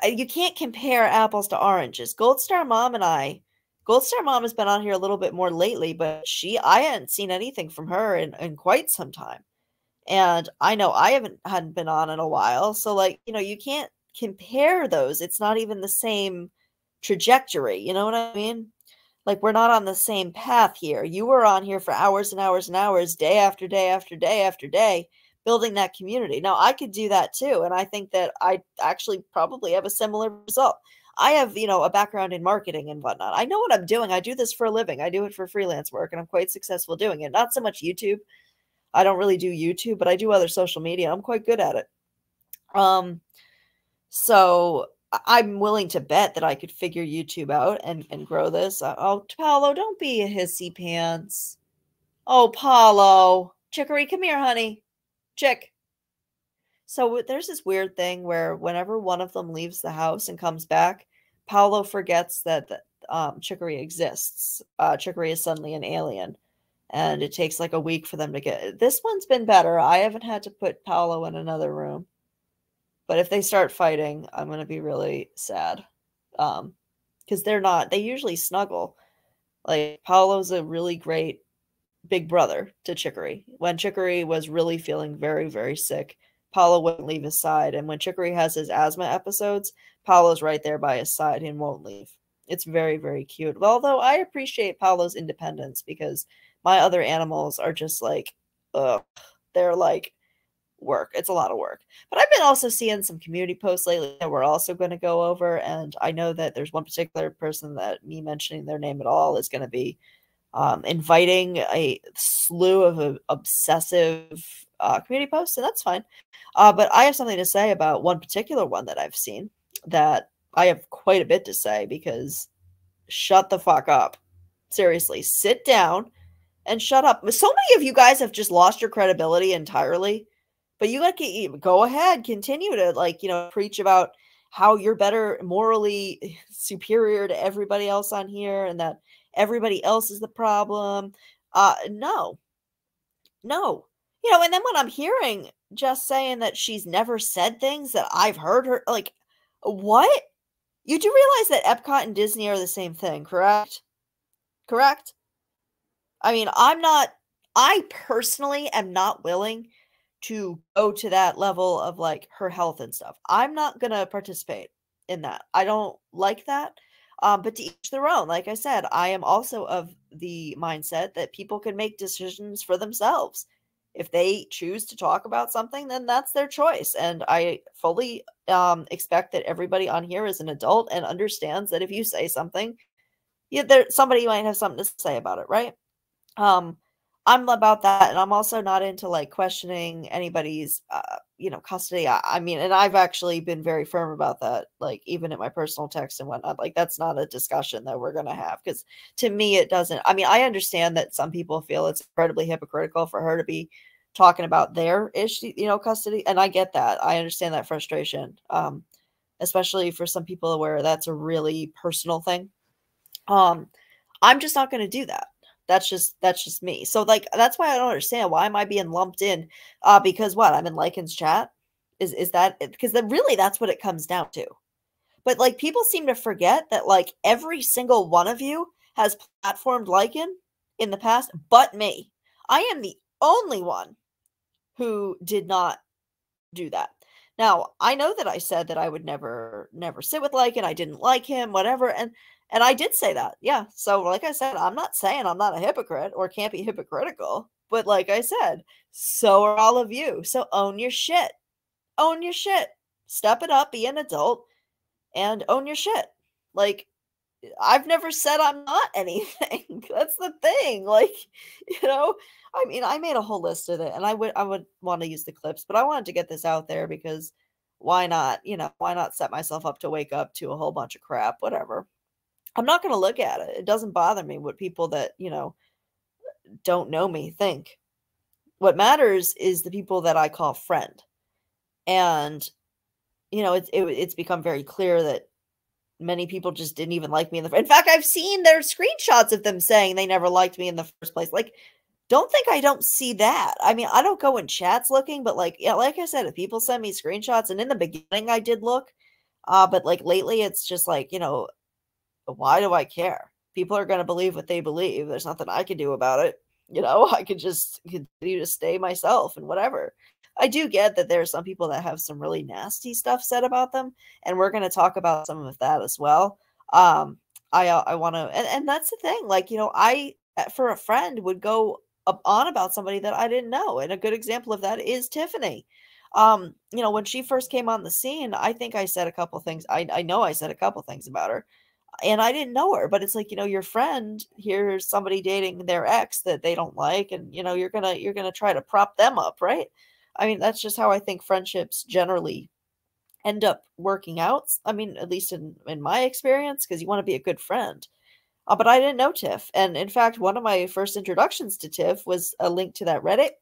you can't compare apples to oranges. Gold Star Mom has been on here a little bit more lately, but I hadn't seen anything from her in quite some time. And I know I hadn't been on in a while. So like, you know, you can't compare those. It's not even the same trajectory. You know what I mean? Like, we're not on the same path here. You were on here for hours and hours and hours, day after day after day after day, building that community. Now, I could do that too. And I think that I actually probably have a similar result. I have, you know, a background in marketing and whatnot. I know what I'm doing. I do this for a living. I do it for freelance work, and I'm quite successful doing it. Not so much YouTube. I don't really do YouTube, but I do other social media. I'm quite good at it. So I'm willing to bet that I could figure YouTube out and grow this. Oh, Paolo, don't be a hissy pants. Oh, Paulo. Chicory, come here, honey. Chick. So there's this weird thing where whenever one of them leaves the house and comes back, Paolo forgets that Chicory exists. Chicory is suddenly an alien. And it takes like a week for them to get... This one's been better. I haven't had to put Paolo in another room. But if they start fighting, I'm going to be really sad. Because they usually snuggle. Like, Paolo's a really great big brother to Chicory. When Chicory was really feeling very, very sick, Paolo wouldn't leave his side. And when Chicory has his asthma episodes, Paolo's right there by his side and won't leave. It's very, very cute. Although I appreciate Paolo's independence because my other animals are just like, ugh. They're like work. It's a lot of work. But I've been also seeing some community posts lately that we're also going to go over. And I know that there's one particular person that me mentioning their name at all is going to be inviting a slew of obsessive community posts, and that's fine. But I have something to say about one particular one that I've seen that I have quite a bit to say because shut the fuck up. Seriously, sit down and shut up. So many of you guys have just lost your credibility entirely, but you got to go ahead, continue to, like, you know, preach about how you're better, morally superior to everybody else on here and that everybody else is the problem. No. You know, and then when I'm hearing just saying that she's never said things that I've heard her, like, what? You do realize that Epcot and Disney are the same thing, correct? Correct? I mean, I personally am not willing to go to that level of, like, her health and stuff. I'm not going to participate in that. I don't like that. But to each their own. Like I said, I am also of the mindset that people can make decisions for themselves. If they choose to talk about something, then that's their choice. And I fully expect that everybody on here is an adult and understands that if you say something, somebody might have something to say about it, right? I'm about that, and I'm also not into like questioning anybody's custody. I mean, and I've actually been very firm about that, like even in my personal text and whatnot. Like that's not a discussion that we're gonna have, because to me it doesn't. I mean, I understand that some people feel it's incredibly hypocritical for her to be talking about their issue, custody, and I get that. I understand that frustration, especially for some people where that's a really personal thing. I'm just not going to do that. That's just me. So like that's why I don't understand, why am I being lumped in? Because what, I'm in Lycan's chat? Is that because really that's what it comes down to. But like people seem to forget that like every single one of you has platformed Lycan in the past, but me. I am the only one who did not do that. Now, I know that I said that I would never sit with Lycan. I didn't like him, whatever. And I did say that. Yeah. So like I said, I'm not saying I'm not a hypocrite or can't be hypocritical, but like I said, so are all of you. So own your shit. Own your shit. Step it up, be an adult, and own your shit. Like, I've never said I'm not anything. That's the thing. Like, I mean, I made a whole list of it, and I would want to use the clips, but I wanted to get this out there because why not? Why not set myself up to wake up to a whole bunch of crap, whatever. I'm not going to look at it. It doesn't bother me what people that, don't know me think. What matters is the people that I call friend. And, it's become very clear that many people just didn't even like me in fact, I've seen their screenshots of them saying they never liked me in the first place. Like, don't think I don't see that. I mean, I don't go in chats looking, but like, yeah, like I said, if people send me screenshots, and in the beginning I did look, but like lately it's just like, why do I care? People are going to believe what they believe. There's nothing I can do about it. I could just continue to stay myself and whatever. I do get that there are some people that have some really nasty stuff said about them, and we're going to talk about some of that as well. I want to, and that's the thing. Like, I, for a friend, would go on about somebody that I didn't know. And a good example of that is Tiffany. When she first came on the scene, I think I said a couple things. I know I said a couple things about her, and I didn't know her, but it's like, your friend here's somebody dating their ex that they don't like, and you're gonna try to prop them up, right? I mean, that's just how I think friendships generally end up working out. I mean, at least in my experience, because you want to be a good friend. But I didn't know Tiff, and in fact, one of my first introductions to Tiff was a link to that Reddit.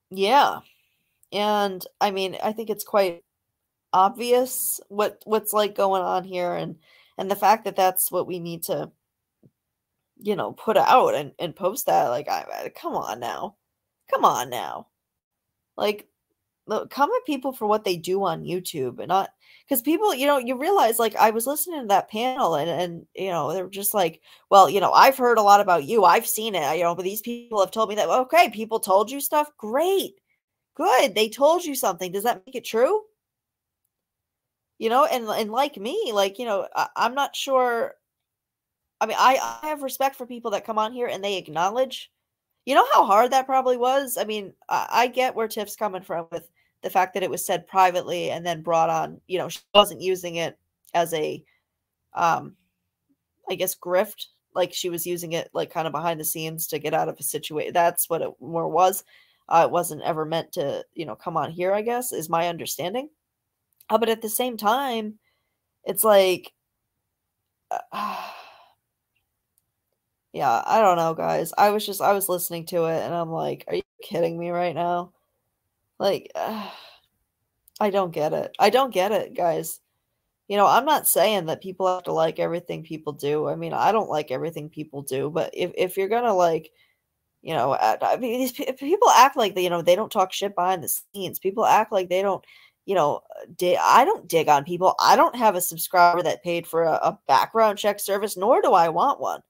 Yeah, and I mean, I think it's quite obvious what's like going on here, and the fact that that's what we need to put out and post that. Like, come on now, like, come at people for what they do on YouTube, and not because people, you realize, like, I was listening to that panel, and they were just like, well, I've heard a lot about you, I've seen it, but these people have told me that. Okay, people told you stuff, great, good, they told you something, does that make it true? And like me, like, I'm not sure. I mean, I have respect for people that come on here and they acknowledge, how hard that probably was. I mean, I get where Tiff's coming from with the fact that it was said privately and then brought on, she wasn't using it as a, I guess, grift. Like, she was using it like kind of behind the scenes to get out of a situation. That's what it more was. It wasn't ever meant to, come on here, I guess, is my understanding. But at the same time, it's like, yeah, I don't know, guys. I was listening to it, and I'm like, are you kidding me right now? Like, I don't get it. I don't get it, guys. I'm not saying that people have to like everything people do. I mean, I don't like everything people do, but if you're gonna like, I mean, these people act like they don't talk shit behind the scenes. People act like they don't. I don't dig on people. I don't have a subscriber that paid for a background check service, nor do I want one,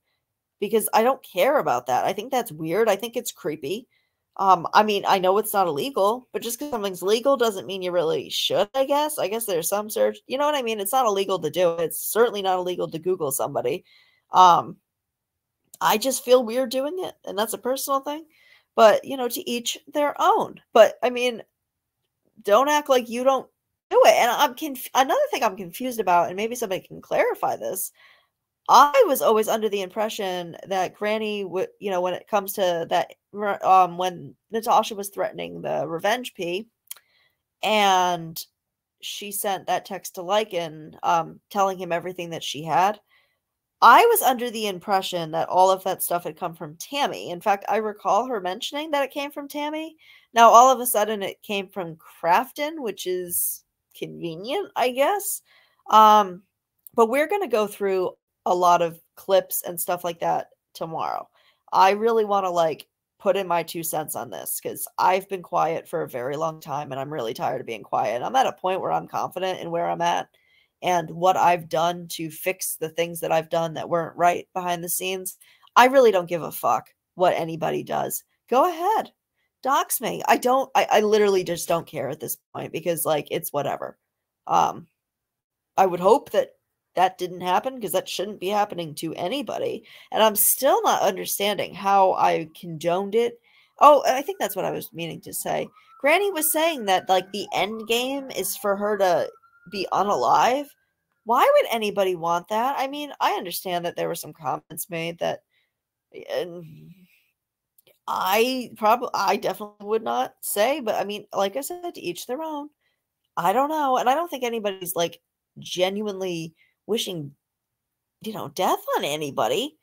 because I don't care about that. I think that's weird. I think it's creepy. I mean, I know it's not illegal, but just because something's legal doesn't mean you really should, I guess. I guess there's some search. You know what I mean? It's not illegal to do it. It's certainly not illegal to Google somebody. I just feel weird doing it, and that's a personal thing. But, to each their own. But, I mean, don't act like you don't do it. And another thing I'm confused about, and maybe somebody can clarify this. I was always under the impression that Granny would, when it comes to that when Natasha was threatening the revenge P, and she sent that text to Lycan, telling him everything that she had. I was under the impression that all of that stuff had come from Tammy. In fact, I recall her mentioning that it came from Tammy. Now, all of a sudden, it came from Crafton, which is convenient, I guess. But we're going to go through a lot of clips and stuff like that tomorrow. I really want to like put in my 2 cents on this because I've been quiet for a very long time and I'm really tired of being quiet. I'm at a point where I'm confident in where I'm at and what I've done to fix the things that I've done that weren't right behind the scenes. I really don't give a fuck what anybody does. Go ahead. Dox me. I literally just don't care at this point because like it's whatever. I would hope that that didn't happen because that shouldn't be happening to anybody. And I'm still not understanding how I condoned it. Oh, I think that's what I was meaning to say. Granny was saying that like the end game is for her to be unalive. Why would anybody want that? I mean, I understand that there were some comments made that I definitely would not say, but I mean, like I said, to each their own. I don't know, and I don't think anybody's like genuinely wishing, death on anybody.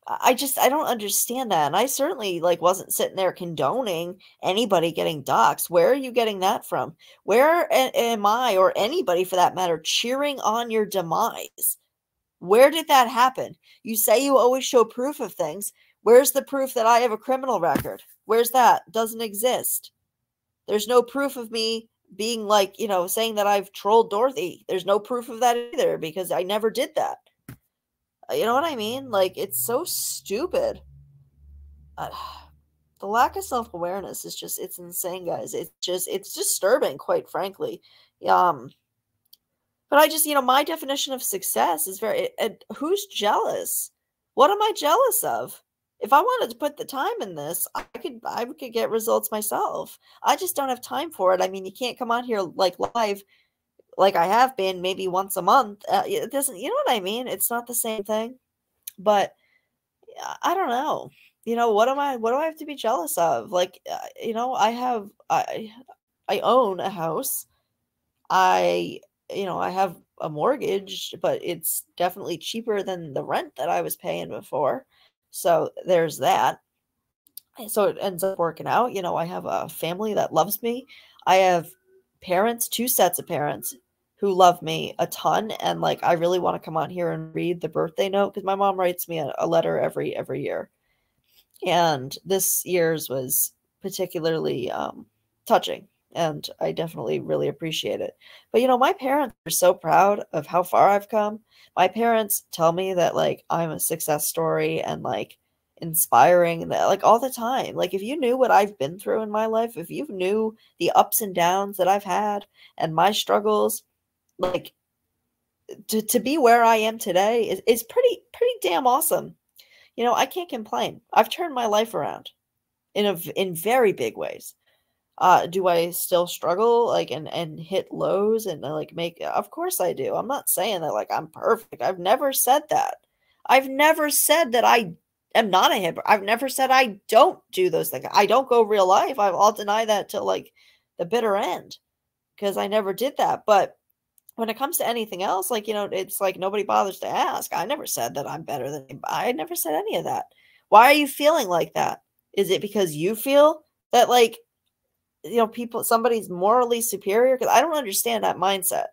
I don't understand that. And I certainly like wasn't sitting there condoning anybody getting doxxed. Where are you getting that from? Where am I or anybody for that matter cheering on your demise? Where did that happen? You say you always show proof of things. Where's the proof that I have a criminal record? Where's that? Doesn't exist. There's no proof of me being like, saying that I've trolled Dorothy. There's no proof of that either because I never did that. You know what I mean? Like, it's so stupid. The lack of self-awareness is just, it's insane, guys. It's disturbing, quite frankly. But I just, my definition of success is who's jealous? What am I jealous of? If I wanted to put the time in this, I could get results myself. I just don't have time for it. I mean, you can't come on here like live like I have been maybe once a month. It doesn't, you know what I mean? It's not the same thing. But I don't know. What do I have to be jealous of? Like, I own a house. I have a mortgage, but it's definitely cheaper than the rent that I was paying before. So there's that. So it ends up working out. I have a family that loves me. I have parents, 2 sets of parents who love me a ton. And like, I really want to come on here and read the birthday note because my mom writes me a letter every year. And this year's was particularly touching. And I definitely really appreciate it. But, my parents are so proud of how far I've come. My parents tell me that, like, I'm a success story and, like, inspiring and that, like, all the time. Like, if you knew what I've been through in my life, if you knew the ups and downs that I've had and my struggles, like, to be where I am today is pretty damn awesome. I can't complain. I've turned my life around in very big ways. Do I still struggle like and hit lows and like of course I do. I'm not saying that like I'm perfect. I've never said that. I've never said that I am not a hypocrite. I've never said I don't do those things. I don't go real life. I'll deny that till like the bitter end because I never did that. But when it comes to anything else, like, it's like nobody bothers to ask. I never said that I'm better than anybody. I never said any of that. Why are you feeling like that? Is it because you feel that like, somebody's morally superior? Because I don't understand that mindset.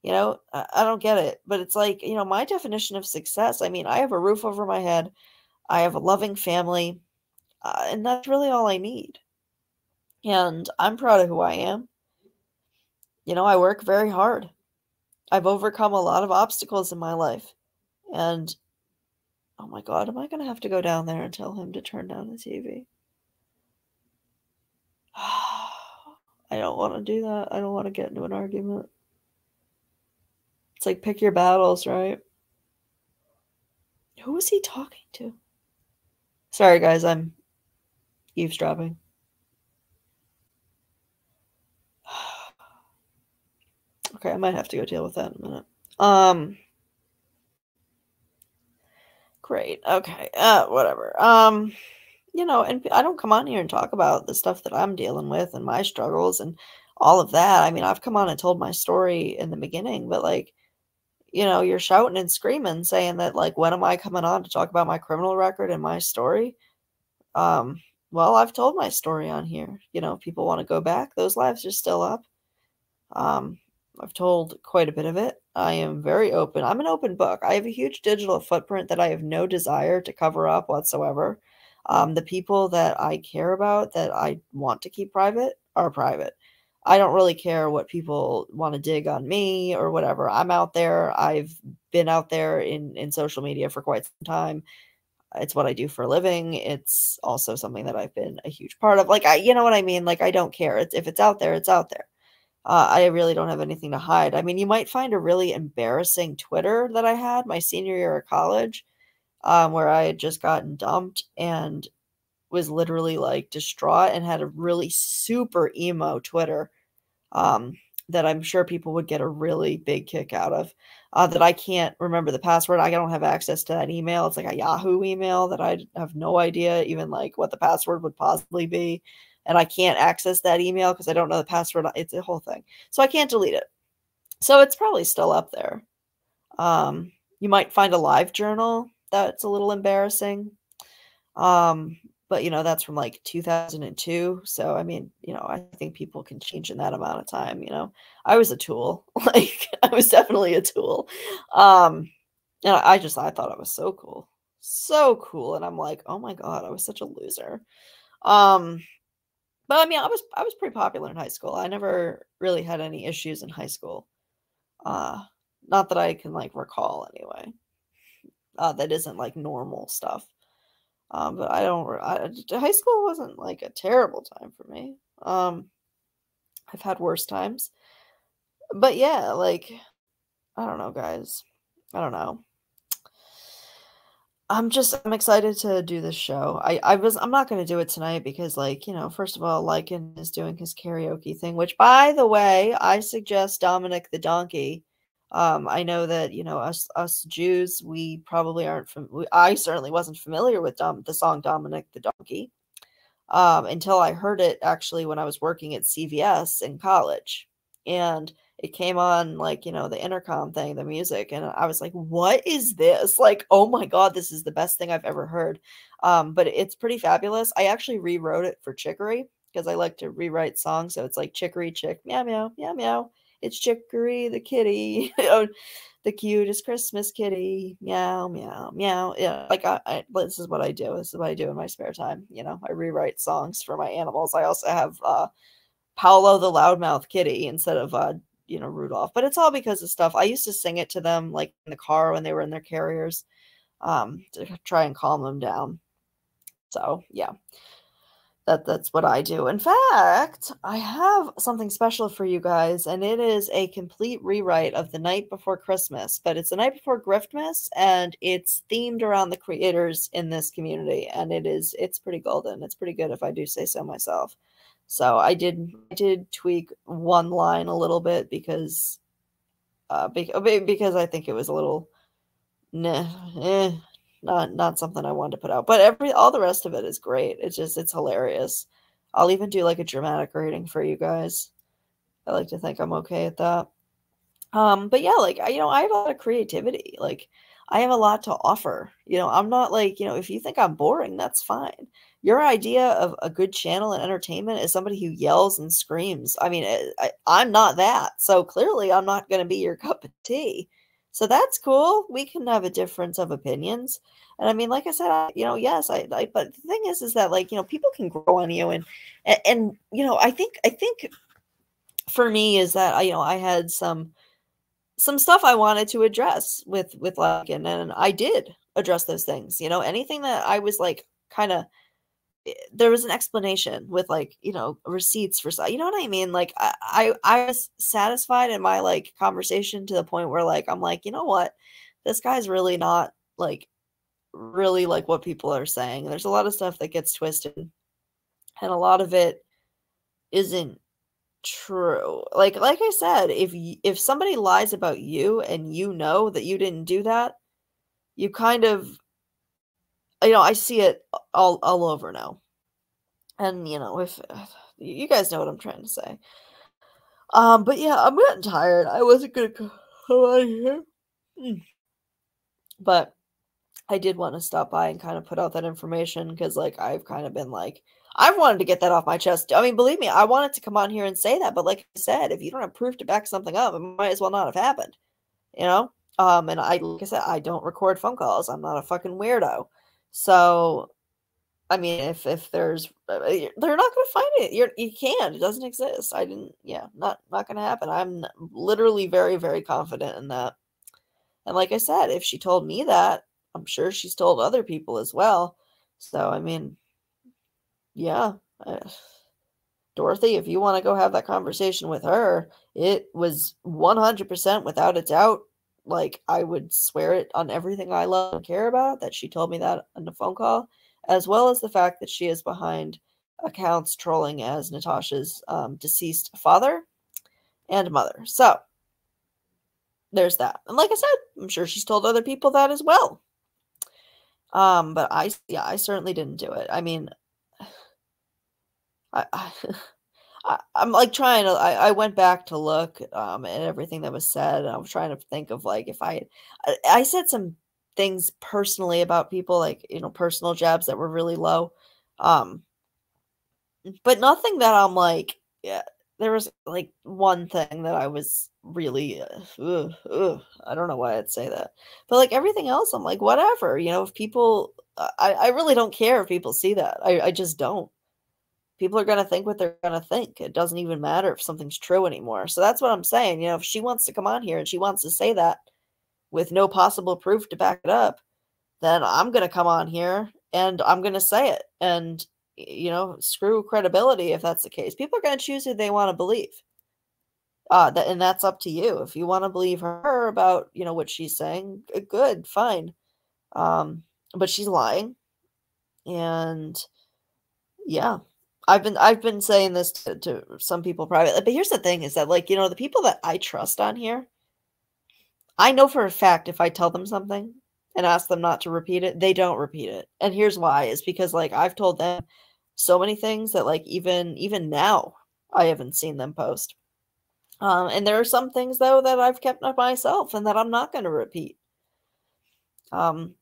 I don't get it. But it's like, my definition of success, I mean, I have a roof over my head. I have a loving family. And that's really all I need. And I'm proud of who I am. I work very hard. I've overcome a lot of obstacles in my life. And, oh my God, am I going to have to go down there and tell him to turn down the TV? I don't want to do that. I don't want to get into an argument. It's like pick your battles, right? Who was he talking to? Sorry, guys, I'm eavesdropping. Okay, I might have to go deal with that in a minute. Great. Okay. Whatever. and I don't come on here and talk about the stuff that I'm dealing with and my struggles and all of that. I mean, I've come on and told my story in the beginning, but like, you're shouting and screaming saying that like, when am I coming on to talk about my criminal record and my story? Well, I've told my story on here. If people want to go back, those lives are still up. Um, I've told quite a bit of it. I am very open. I'm an open book. I have a huge digital footprint that I have no desire to cover up whatsoever. The people that I care about that I want to keep private are private. I don't really care what people want to dig on me or whatever. I'm out there. I've been out there in social media for quite some time. It's what I do for a living. It's also something that I've been a huge part of. Like, you know what I mean? Like, I don't care. If it's out there, it's out there. I really don't have anything to hide. I mean, you might find a really embarrassing Twitter that I had my senior year of college, where I had just gotten dumped and was literally like distraught and had a really super emo Twitter, that I'm sure people would get a really big kick out of. That I can't remember the password. I don't have access to that email. It's like a Yahoo email that I have no idea even like what the password would possibly be. And I can't access that email because I don't know the password. It's a whole thing. So I can't delete it. So it's probably still up there. You might find a live journal that's a little embarrassing. But that's from like 2002. So I mean, I think people can change in that amount of time. I was a tool. Like I was definitely a tool. And I thought I was so cool. So cool. And I'm like, oh my God, I was such a loser. But I mean, I was pretty popular in high school. I never really had any issues in high school. Uh, Not that I can like recall anyway. That isn't like normal stuff. But high school wasn't like a terrible time for me. I've had worse times. But yeah, like, I don't know, guys. I don't know. I'm excited to do this show. I'm not going to do it tonight because like, first of all, Lycan is doing his karaoke thing, which by the way, I suggest Dominic the Donkey. I know that, us Jews, we probably aren't I certainly wasn't familiar with the song Dominic the Donkey. Until I heard it actually when I was working at CVS in college. And it came on like, the intercom thing, the music. And I was like, what is this? Like, oh my God, this is the best thing I've ever heard. But it's pretty fabulous. I actually rewrote it for Chicory because I like to rewrite songs. So it's like Chicory, chick, meow, meow, meow, meow. It's Chicory, the kitty. The cutest Christmas kitty, meow, meow, meow. Yeah, like this is what I do. This is what I do in my spare time. I rewrite songs for my animals. I also have Paolo the loudmouth kitty instead of Rudolph. But it's all because of stuff. I used to sing it to them like in the car when they were in their carriers, to try and calm them down. So yeah. That's what I do. In fact, I have something special for you guys, and it is a complete rewrite of The Night Before Christmas, but it's The Night Before Griftmas, and it's themed around the creators in this community, and it's pretty golden. It's pretty good if I do say so myself. So I did tweak one line a little bit because I think it was a little not something I wanted to put out, but all the rest of it is great. It's hilarious. I'll even do like a dramatic rating for you guys. I like to think I'm okay at that. But yeah, like I have a lot of creativity. Like I have a lot to offer. I'm not like, if you think I'm boring, that's fine. Your idea of a good channel and entertainment is somebody who yells and screams. I mean, I'm not that. So clearly I'm not going to be your cup of tea. So that's cool. We can have a difference of opinions. And I mean, like I said, yes, but the thing is that like, people can grow on you and I think for me is that I had some stuff I wanted to address with Lycan, and I did address those things. Anything that I was like kind of, there was an explanation with like, receipts for, you know what I mean? Like I was satisfied in my like conversation to the point where like, I'm like, you know what, this guy's really not like really like what people are saying. There's a lot of stuff that gets twisted and a lot of it isn't true. Like I said, if somebody lies about you and you know that you didn't do that, you kind of I see it all over now. And, if you guys know what I'm trying to say. But yeah, I'm getting tired. I wasn't gonna come on here. But I did want to stop by and kind of put out that information because, like, I've kind of been like, I've wanted to get that off my chest. I mean, believe me, I wanted to come on here and say that, but like I said, if you don't have proof to back something up, it might as well not have happened, you know? And like I said, I don't record phone calls. I'm not a fucking weirdo. So, I mean, if there's, they're not going to find it. You can't. It doesn't exist. Not going to happen. I'm literally very, very confident in that. And like I said, if she told me that, I'm sure she's told other people as well. So, I mean, yeah. Dorothy, if you want to go have that conversation with her, it was 100% without a doubt. Like, I would swear it on everything I love and care about that she told me that on the phone call, as well as the fact that she is behind accounts trolling as Natasha's deceased father and mother. So, there's that. And like I said, I'm sure she's told other people that as well. But I certainly didn't do it. I mean, I'm like trying to, I went back to look at everything that was said. And I was trying to think of like if I said some things personally about people, like, personal jabs that were really low. But nothing that I'm like, yeah, there was like one thing that I was really, I don't know why I'd say that, but like everything else, I'm like, whatever, if people, I really don't care if people see that. I just don't. People are going to think what they're going to think. It doesn't even matter if something's true anymore. So that's what I'm saying. If she wants to come on here and she wants to say that with no possible proof to back it up, then I'm going to come on here and I'm going to say it. And, screw credibility if that's the case. People are going to choose who they want to believe. And that's up to you. If you want to believe her about, what she's saying, good, fine. But she's lying. And yeah. I've been saying this to some people privately, but here's the thing is that, like, the people that I trust on here, I know for a fact if I tell them something and ask them not to repeat it, they don't repeat it. And here's why, is because, like, I've told them so many things that, like, even now I haven't seen them post. And there are some things though that I've kept up myself and that I'm not going to repeat.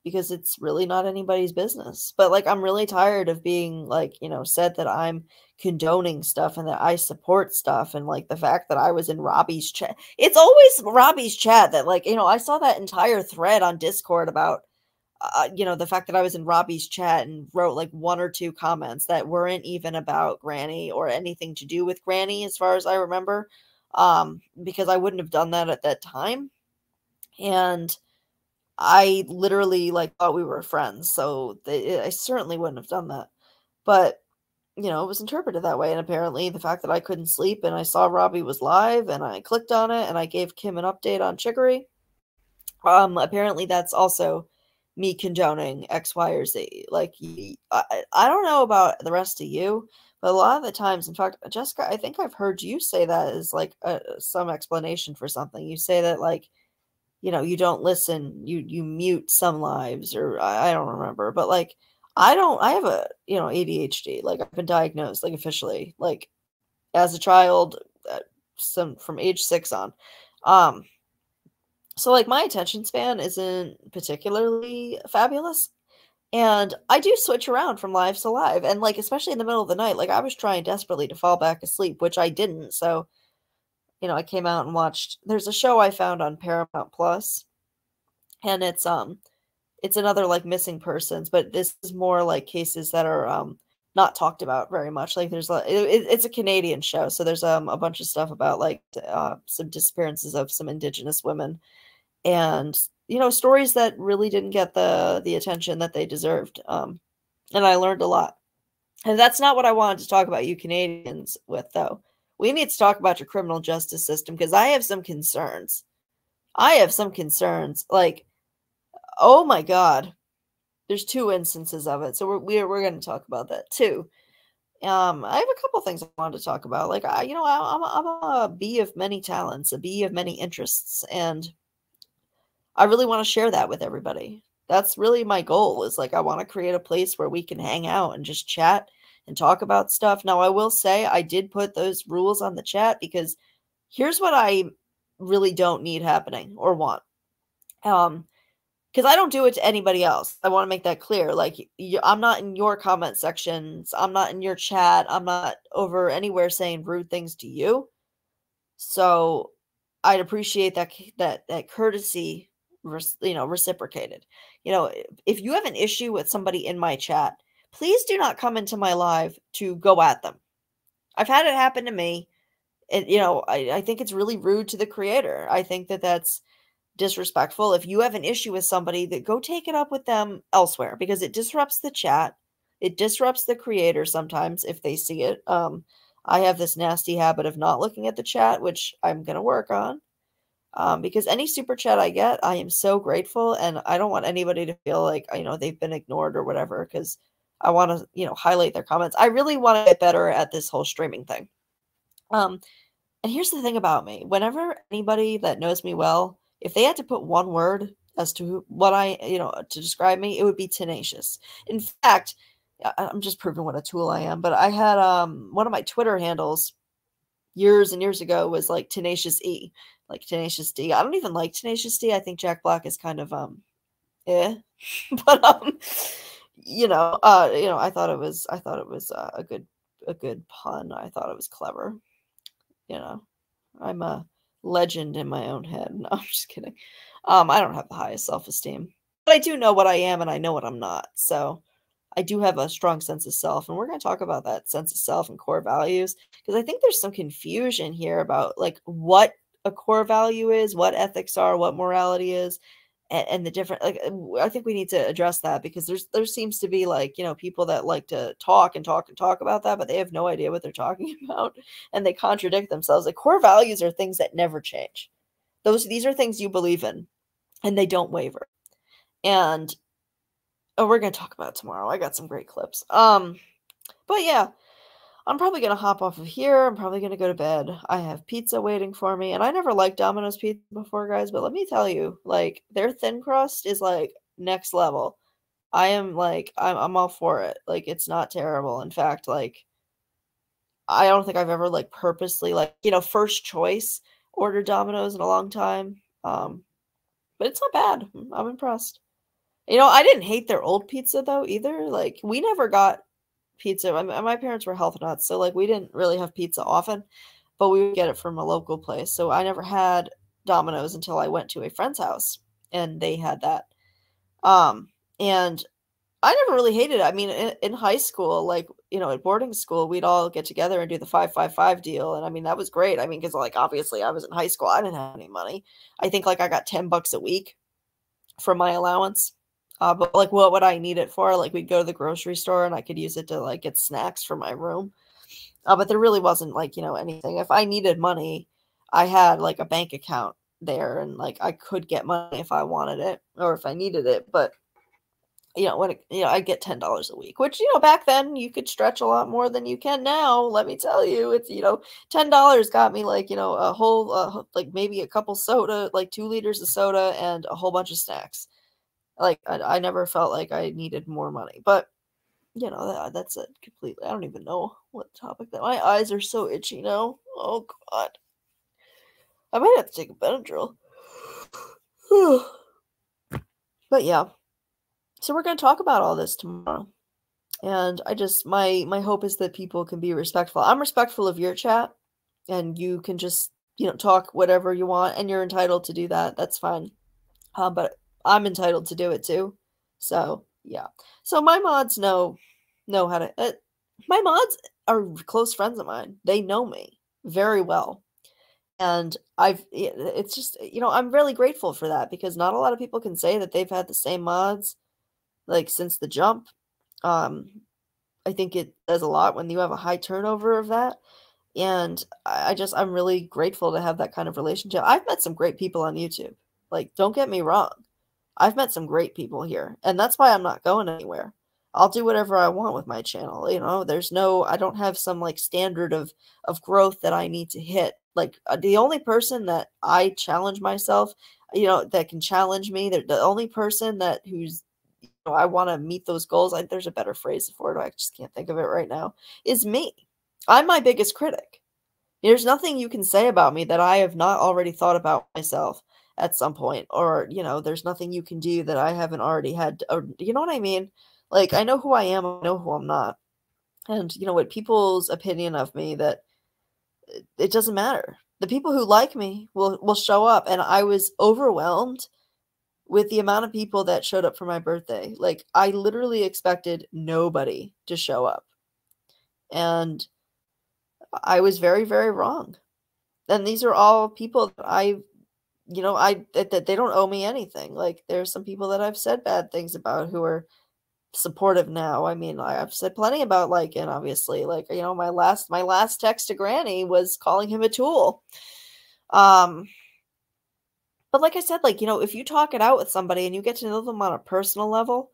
Because it's really not anybody's business. But like, I'm really tired of being like, said that I'm condoning stuff and that I support stuff. And like the fact that I was in Robbie's chat, it's always Robbie's chat that, like, I saw that entire thread on Discord about, the fact that I was in Robbie's chat and wrote like one or two comments that weren't even about Granny or anything to do with Granny, as far as I remember. Because I wouldn't have done that at that time. And I literally like thought we were friends, so I certainly wouldn't have done that. But, it was interpreted that way. And apparently the fact that I couldn't sleep and I saw Robbie was live and I clicked on it and I gave Kim an update on Chicory. Apparently that's also me condoning X, Y, or Z. Like, I don't know about the rest of you, but a lot of the times, in fact, Jessica, I think I've heard you say that as like some explanation for something. You say that, like, you don't listen, you mute some lives, or I don't remember, but like, I have a, ADHD, like I've been diagnosed, like officially, like as a child, from age 6 on. So like my attention span isn't particularly fabulous. And I do switch around from live to live. And like, especially in the middle of the night, like I was trying desperately to fall back asleep, which I didn't. So, I came out and watched, there's a show I found on Paramount Plus, and it's another like missing persons, but this is more like cases that are not talked about very much. Like there's it's a Canadian show, so there's a bunch of stuff about like some disappearances of some Indigenous women, and stories that really didn't get the attention that they deserved. And I learned a lot. And that's not what I wanted to talk about you Canadians with, though. We need to talk about your criminal justice system, because I have some concerns. Like, oh my God, there's 2 instances of it. So we're going to talk about that too. I have a couple things I wanted to talk about. Like, I'm a bee of many talents, a bee of many interests, and I really want to share that with everybody. That's really my goal, is like I want to create a place where we can hang out and just chat and talk about stuff. Now, I will say I did put those rules on the chat because here's what I really don't need happening or want. Because I don't do it to anybody else. I want to make that clear. Like, I'm not in your comment sections. I'm not in your chat. I'm not over anywhere saying rude things to you. So I'd appreciate that courtesy, reciprocated. If you have an issue with somebody in my chat, please do not come into my live to go at them. I've had it happen to me. I think it's really rude to the creator. I think that that's disrespectful. If you have an issue with somebody, that go take it up with them elsewhere, because it disrupts the chat. It disrupts the creator sometimes if they see it. I have this nasty habit of not looking at the chat, which I'm going to work on. Because any super chat I get, I am so grateful, and I don't want anybody to feel like, they've been ignored or whatever, because I want to, highlight their comments. I really want to get better at this whole streaming thing. And here's the thing about me. Whenever anybody that knows me well, if they had to put one word as to what to describe me, it would be tenacious. In fact, I'm just proving what a tool I am, but I had one of my Twitter handles years and years ago was like Tenacious E, like Tenacious D. I don't even like Tenacious D. I think Jack Black is kind of but I thought it was a good pun. I thought it was clever. I'm a legend in my own head. No, I'm just kidding. I don't have the highest self-esteem, but I do know what I am and I know what I'm not. So I do have a strong sense of self, and we're going to talk about that sense of self and core values, because I think there's some confusion here about like what a core value is, what ethics are, what morality is, and the different, like, I think we need to address that, because there seems to be like, people that like to talk and talk and talk about that, but they have no idea what they're talking about, and they contradict themselves. Like, core values are things that never change. These are things you believe in, and they don't waver. And we're going to talk about it tomorrow. I got some great clips. But yeah, I'm probably going to hop off of here. I'm probably going to go to bed. I have pizza waiting for me, and I never liked Domino's pizza before, guys, but let me tell you, like, their thin crust is like next level. I'm all for it. Like, it's not terrible. In fact, like, I don't think I've ever like purposely first choice ordered Domino's in a long time. But it's not bad. I'm impressed. I didn't hate their old pizza though either. Like, we never got pizza. My parents were health nuts, so like we didn't really have pizza often, but we would get it from a local place. So I never had Domino's until I went to a friend's house and they had that. And I never really hated it. I mean, in high school, like, at boarding school, we'd all get together and do the 5-5-5 deal. And I mean, that was great. I mean, because like obviously I was in high school, I didn't have any money. I think like I got $10 a week from my allowance. But like, what would I need it for? Like, we'd go to the grocery store and I could use it to like get snacks for my room. But there really wasn't like, anything. If I needed money, I had like a bank account there, and like I could get money if I wanted it or if I needed it. But I'd get $10 a week, which, back then you could stretch a lot more than you can now. Let me tell you, it's, $10 got me like, a whole, like maybe a couple soda, like 2 liters of soda and a whole bunch of snacks. Like, I never felt like I needed more money, but that's it completely. I don't even know what topic that my eyes are so itchy now. Oh God. I might have to take a Benadryl. But yeah. So we're going to talk about all this tomorrow. And I just, my hope is that people can be respectful. I'm respectful of your chat, and you can just, talk whatever you want, and you're entitled to do that. That's fine. But I'm entitled to do it too. So yeah. So my mods know how to, my mods are close friends of mine. They know me very well. And it's just, I'm really grateful for that, because not a lot of people can say that they've had the same mods like since the jump. I think it does a lot when you have a high turnover of that. And I'm really grateful to have that kind of relationship. I've met some great people on YouTube. Like, don't get me wrong. I've met some great people here, and that's why I'm not going anywhere. I'll do whatever I want with my channel. I don't have some like standard of growth that I need to hit. Like, the only person that I challenge myself you know, that can challenge me. They're the only person who's, you know, I want to meet those goals. There's a better phrase for it. I just can't think of it right now. Is me. I'm my biggest critic. There's nothing you can say about me that I have not already thought about myself at some point, or, you know, there's nothing you can do that I haven't already had, or, you know what I mean? Like, I know who I am, I know who I'm not. And, you know what, people's opinion of me, that it doesn't matter. The people who like me will show up, and I was overwhelmed with the amount of people that showed up for my birthday. Like, I literally expected nobody to show up. And I was very, very wrong. And these are all people that you know, that they don't owe me anything. Like, there's some people that I've said bad things about who are supportive now. I mean, I've said plenty about Lycan, obviously. Like, you know, my last text to Granny was calling him a tool. But like I said, like, you know, if you talk it out with somebody and you get to know them on a personal level,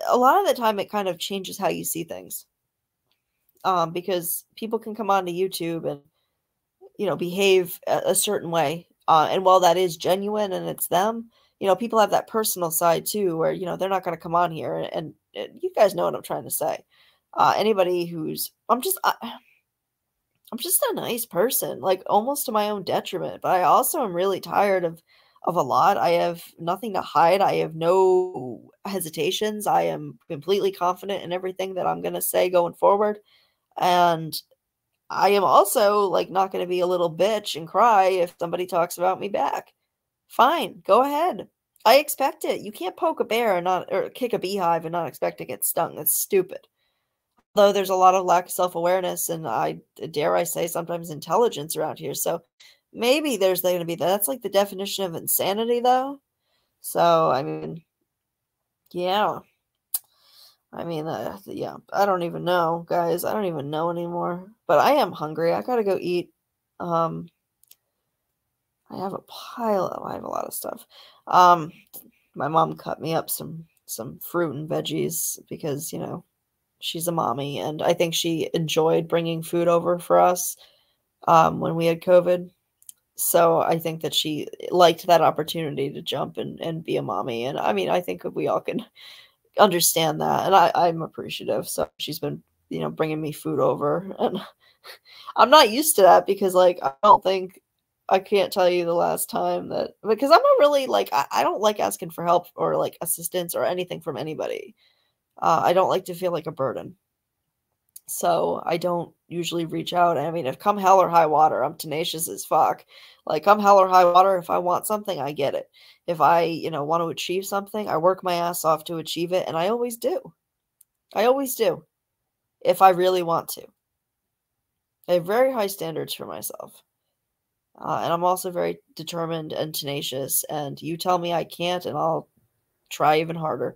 a lot of the time it kind of changes how you see things. Because people can come onto YouTube and, you know, behave a certain way. And while that is genuine and it's them, you know, people have that personal side too, where, you know, they're not going to come on here. And you guys know what I'm trying to say. Anybody who's, I'm just a nice person, like almost to my own detriment. But I also am really tired of a lot. I have nothing to hide. I have no hesitations. I am completely confident in everything that I'm going to say going forward. And I am also, like, not going to be a little bitch and cry if somebody talks about me back. Fine, go ahead. I expect it. You can't poke a bear or kick a beehive and not expect to get stung. That's stupid. Although there's a lot of lack of self-awareness and, I dare I say, sometimes intelligence around here. So maybe there's going to be that's like the definition of insanity, though. So, I mean, yeah. I mean, yeah, I don't even know, guys. I don't even know anymore. But I am hungry. I gotta go eat. I have I have a lot of stuff. My mom cut me up some fruit and veggies because, you know, she's a mommy, and I think she enjoyed bringing food over for us when we had COVID. So I think that she liked that opportunity to jump and be a mommy. And I mean, I think we all can understand that, and I'm appreciative. So she's been, you know, bringing me food over, and I'm not used to that because, like, I can't tell you the last time that, because I'm not really like, I don't like asking for help or like assistance or anything from anybody. I don't like to feel like a burden. So I don't usually reach out. I mean, if come hell or high water, I'm tenacious as fuck. Like, come hell or high water, if I want something, I get it. If I, you know, want to achieve something, I work my ass off to achieve it, and I always do. I always do. If I really want to. I have very high standards for myself. And I'm also very determined and tenacious, and you tell me I can't, and I'll try even harder.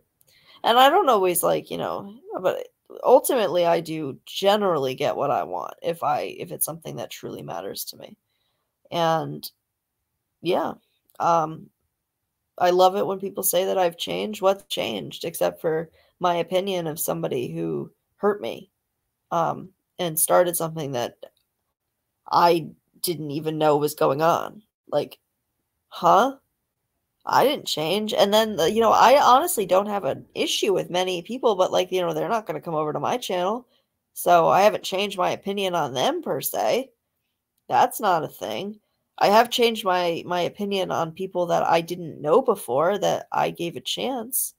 And I don't always, like, you know, but ultimately I do generally get what I want if it's something that truly matters to me. And yeah, I love it when people say that I've changed. What's changed except for my opinion of somebody who hurt me, and started something that I didn't even know was going on. Like, huh? I didn't change. And then, you know, I honestly don't have an issue with many people, but, like, you know, they're not going to come over to my channel. So I haven't changed my opinion on them per se. That's not a thing. I have changed my opinion on people that I didn't know before that I gave a chance.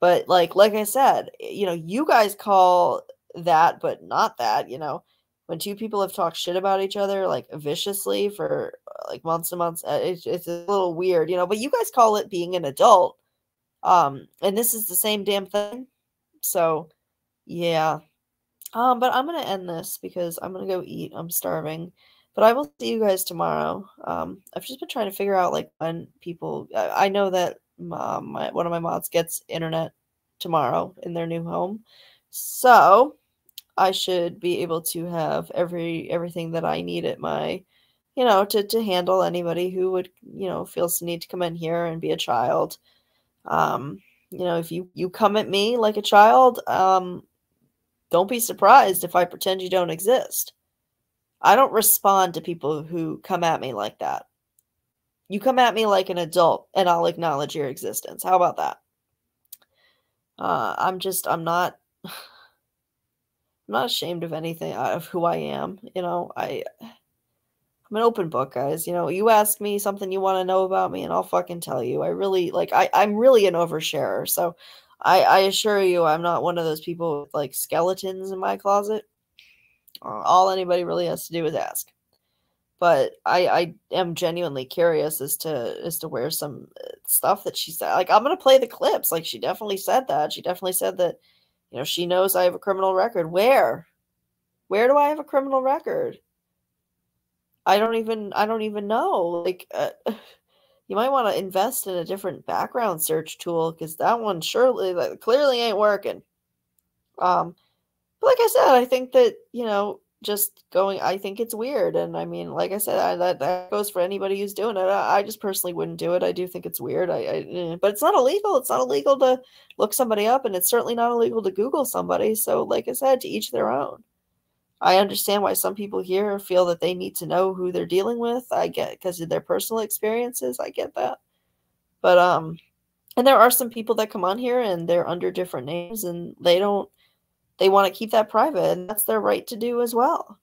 But like I said, you know, you guys call that, but not that, you know. When two people have talked shit about each other, like, viciously for, like, months and months, it's a little weird, you know, but you guys call it being an adult. And this is the same damn thing. So, yeah. But I'm gonna end this because I'm gonna go eat. I'm starving. But I will see you guys tomorrow. I've just been trying to figure out, like, when people. I know that one of my mods gets internet tomorrow in their new home, so I should be able to have everything that I need at my, you know, to handle anybody who would, you know, feels the need to come in here and be a child. You know, if you come at me like a child, don't be surprised if I pretend you don't exist. I don't respond to people who come at me like that. You come at me like an adult and I'll acknowledge your existence. How about that? I'm not ashamed of anything, of who I am. I'm an open book, guys. You ask me something you want to know about me and I'll fucking tell you. I'm really an oversharer. So I assure you, I'm not one of those people with like skeletons in my closet. All anybody really has to do is ask. But I am genuinely curious as to where some stuff that she said. Like, I'm gonna play the clips. Like, she definitely said that. She definitely said that, she knows I have a criminal record. Where? Where do I have a criminal record? I don't even know. Like, you might want to invest in a different background search tool because that one surely, like, clearly ain't working. But like I said, I think that, I think it's weird. And I mean, like I said, that goes for anybody who's doing it. I just personally wouldn't do it. I do think it's weird. But it's not illegal. It's not illegal to look somebody up, and it's certainly not illegal to Google somebody. So, like I said, to each their own. I understand why some people here feel that they need to know who they're dealing with. I get, because of their personal experiences. I get that. But, and there are some people that come on here and they're under different names and they want to keep that private, and that's their right to do as well.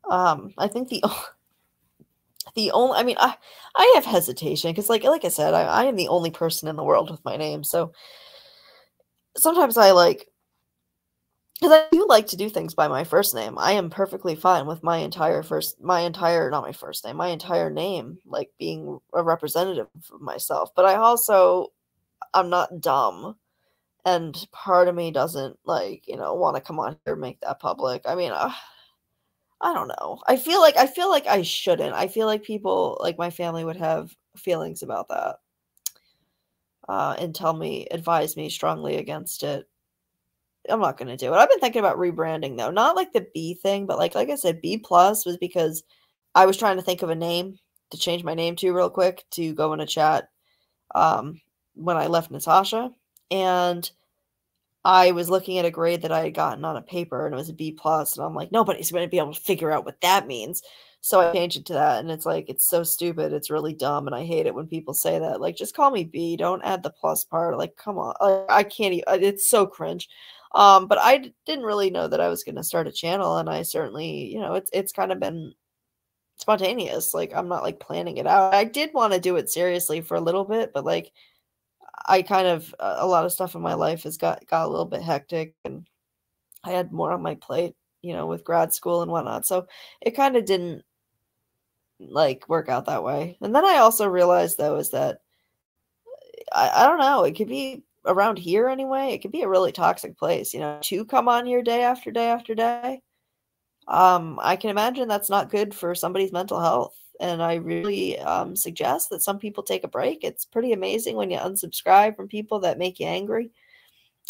I think the only, I mean, I have hesitation because like I said, I am the only person in the world with my name. So sometimes because I do like to do things by my first name. I am perfectly fine with my entire name, like being a representative of myself. But I'm not dumb. And part of me doesn't want to come on here and make that public. I mean, I don't know. I feel like I shouldn't. I feel like people, like my family, would have feelings about that, and advise me strongly against it. I'm not going to do it. I've been thinking about rebranding though. Not like the B thing, but like I said, BeePlus was because I was trying to think of a name to change my name to real quick to go in a chat when I left Natasha. And I was looking at a grade that I had gotten on a paper and it was a B+, and I'm like, nobody's going to be able to figure out what that means. So I changed it to that, and it's like, it's so stupid. It's really dumb, and I hate it when people say that. Like, just call me B. Don't add the plus part. Like, come on. I can't even. It's so cringe. But I didn't really know that I was going to start a channel, and I certainly, it's kind of been spontaneous. Like, I'm not like planning it out. I did want to do it seriously for a little bit, but like, I kind of, a lot of stuff in my life has got a little bit hectic, and I had more on my plate, with grad school and whatnot. So it kind of didn't like work out that way. And then I also realized though, is that I don't know, it could be around here anyway. It could be a really toxic place, to come on here day after day after day. I can imagine that's not good for somebody's mental health. And I really suggest that some people take a break. It's pretty amazing when you unsubscribe from people that make you angry.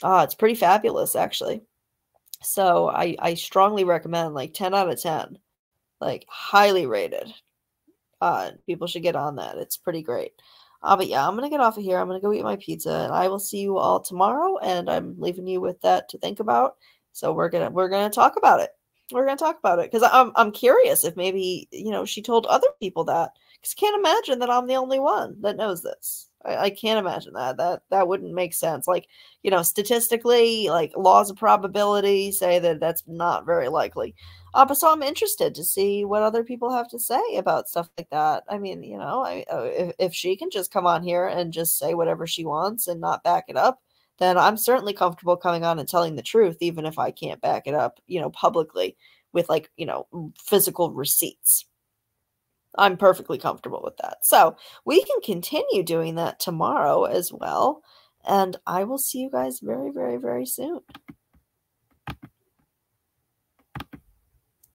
It's pretty fabulous, actually. So I strongly recommend, like 10 out of 10, like highly rated. People should get on that. It's pretty great. But yeah, I'm going to get off of here. I'm going to go eat my pizza, and I will see you all tomorrow. And I'm leaving you with that to think about. So we're going to talk about it. We're going to talk about it because I'm curious if maybe, she told other people that, because I can't imagine that I'm the only one that knows this. I can't imagine that wouldn't make sense. Like, statistically, like laws of probability say that that's not very likely. But so I'm interested to see what other people have to say about stuff like that. I mean, if she can just come on here and just say whatever she wants and not back it up, then I'm certainly comfortable coming on and telling the truth, even if I can't back it up, publicly with like, physical receipts. I'm perfectly comfortable with that. So we can continue doing that tomorrow as well. And I will see you guys very, very, very soon.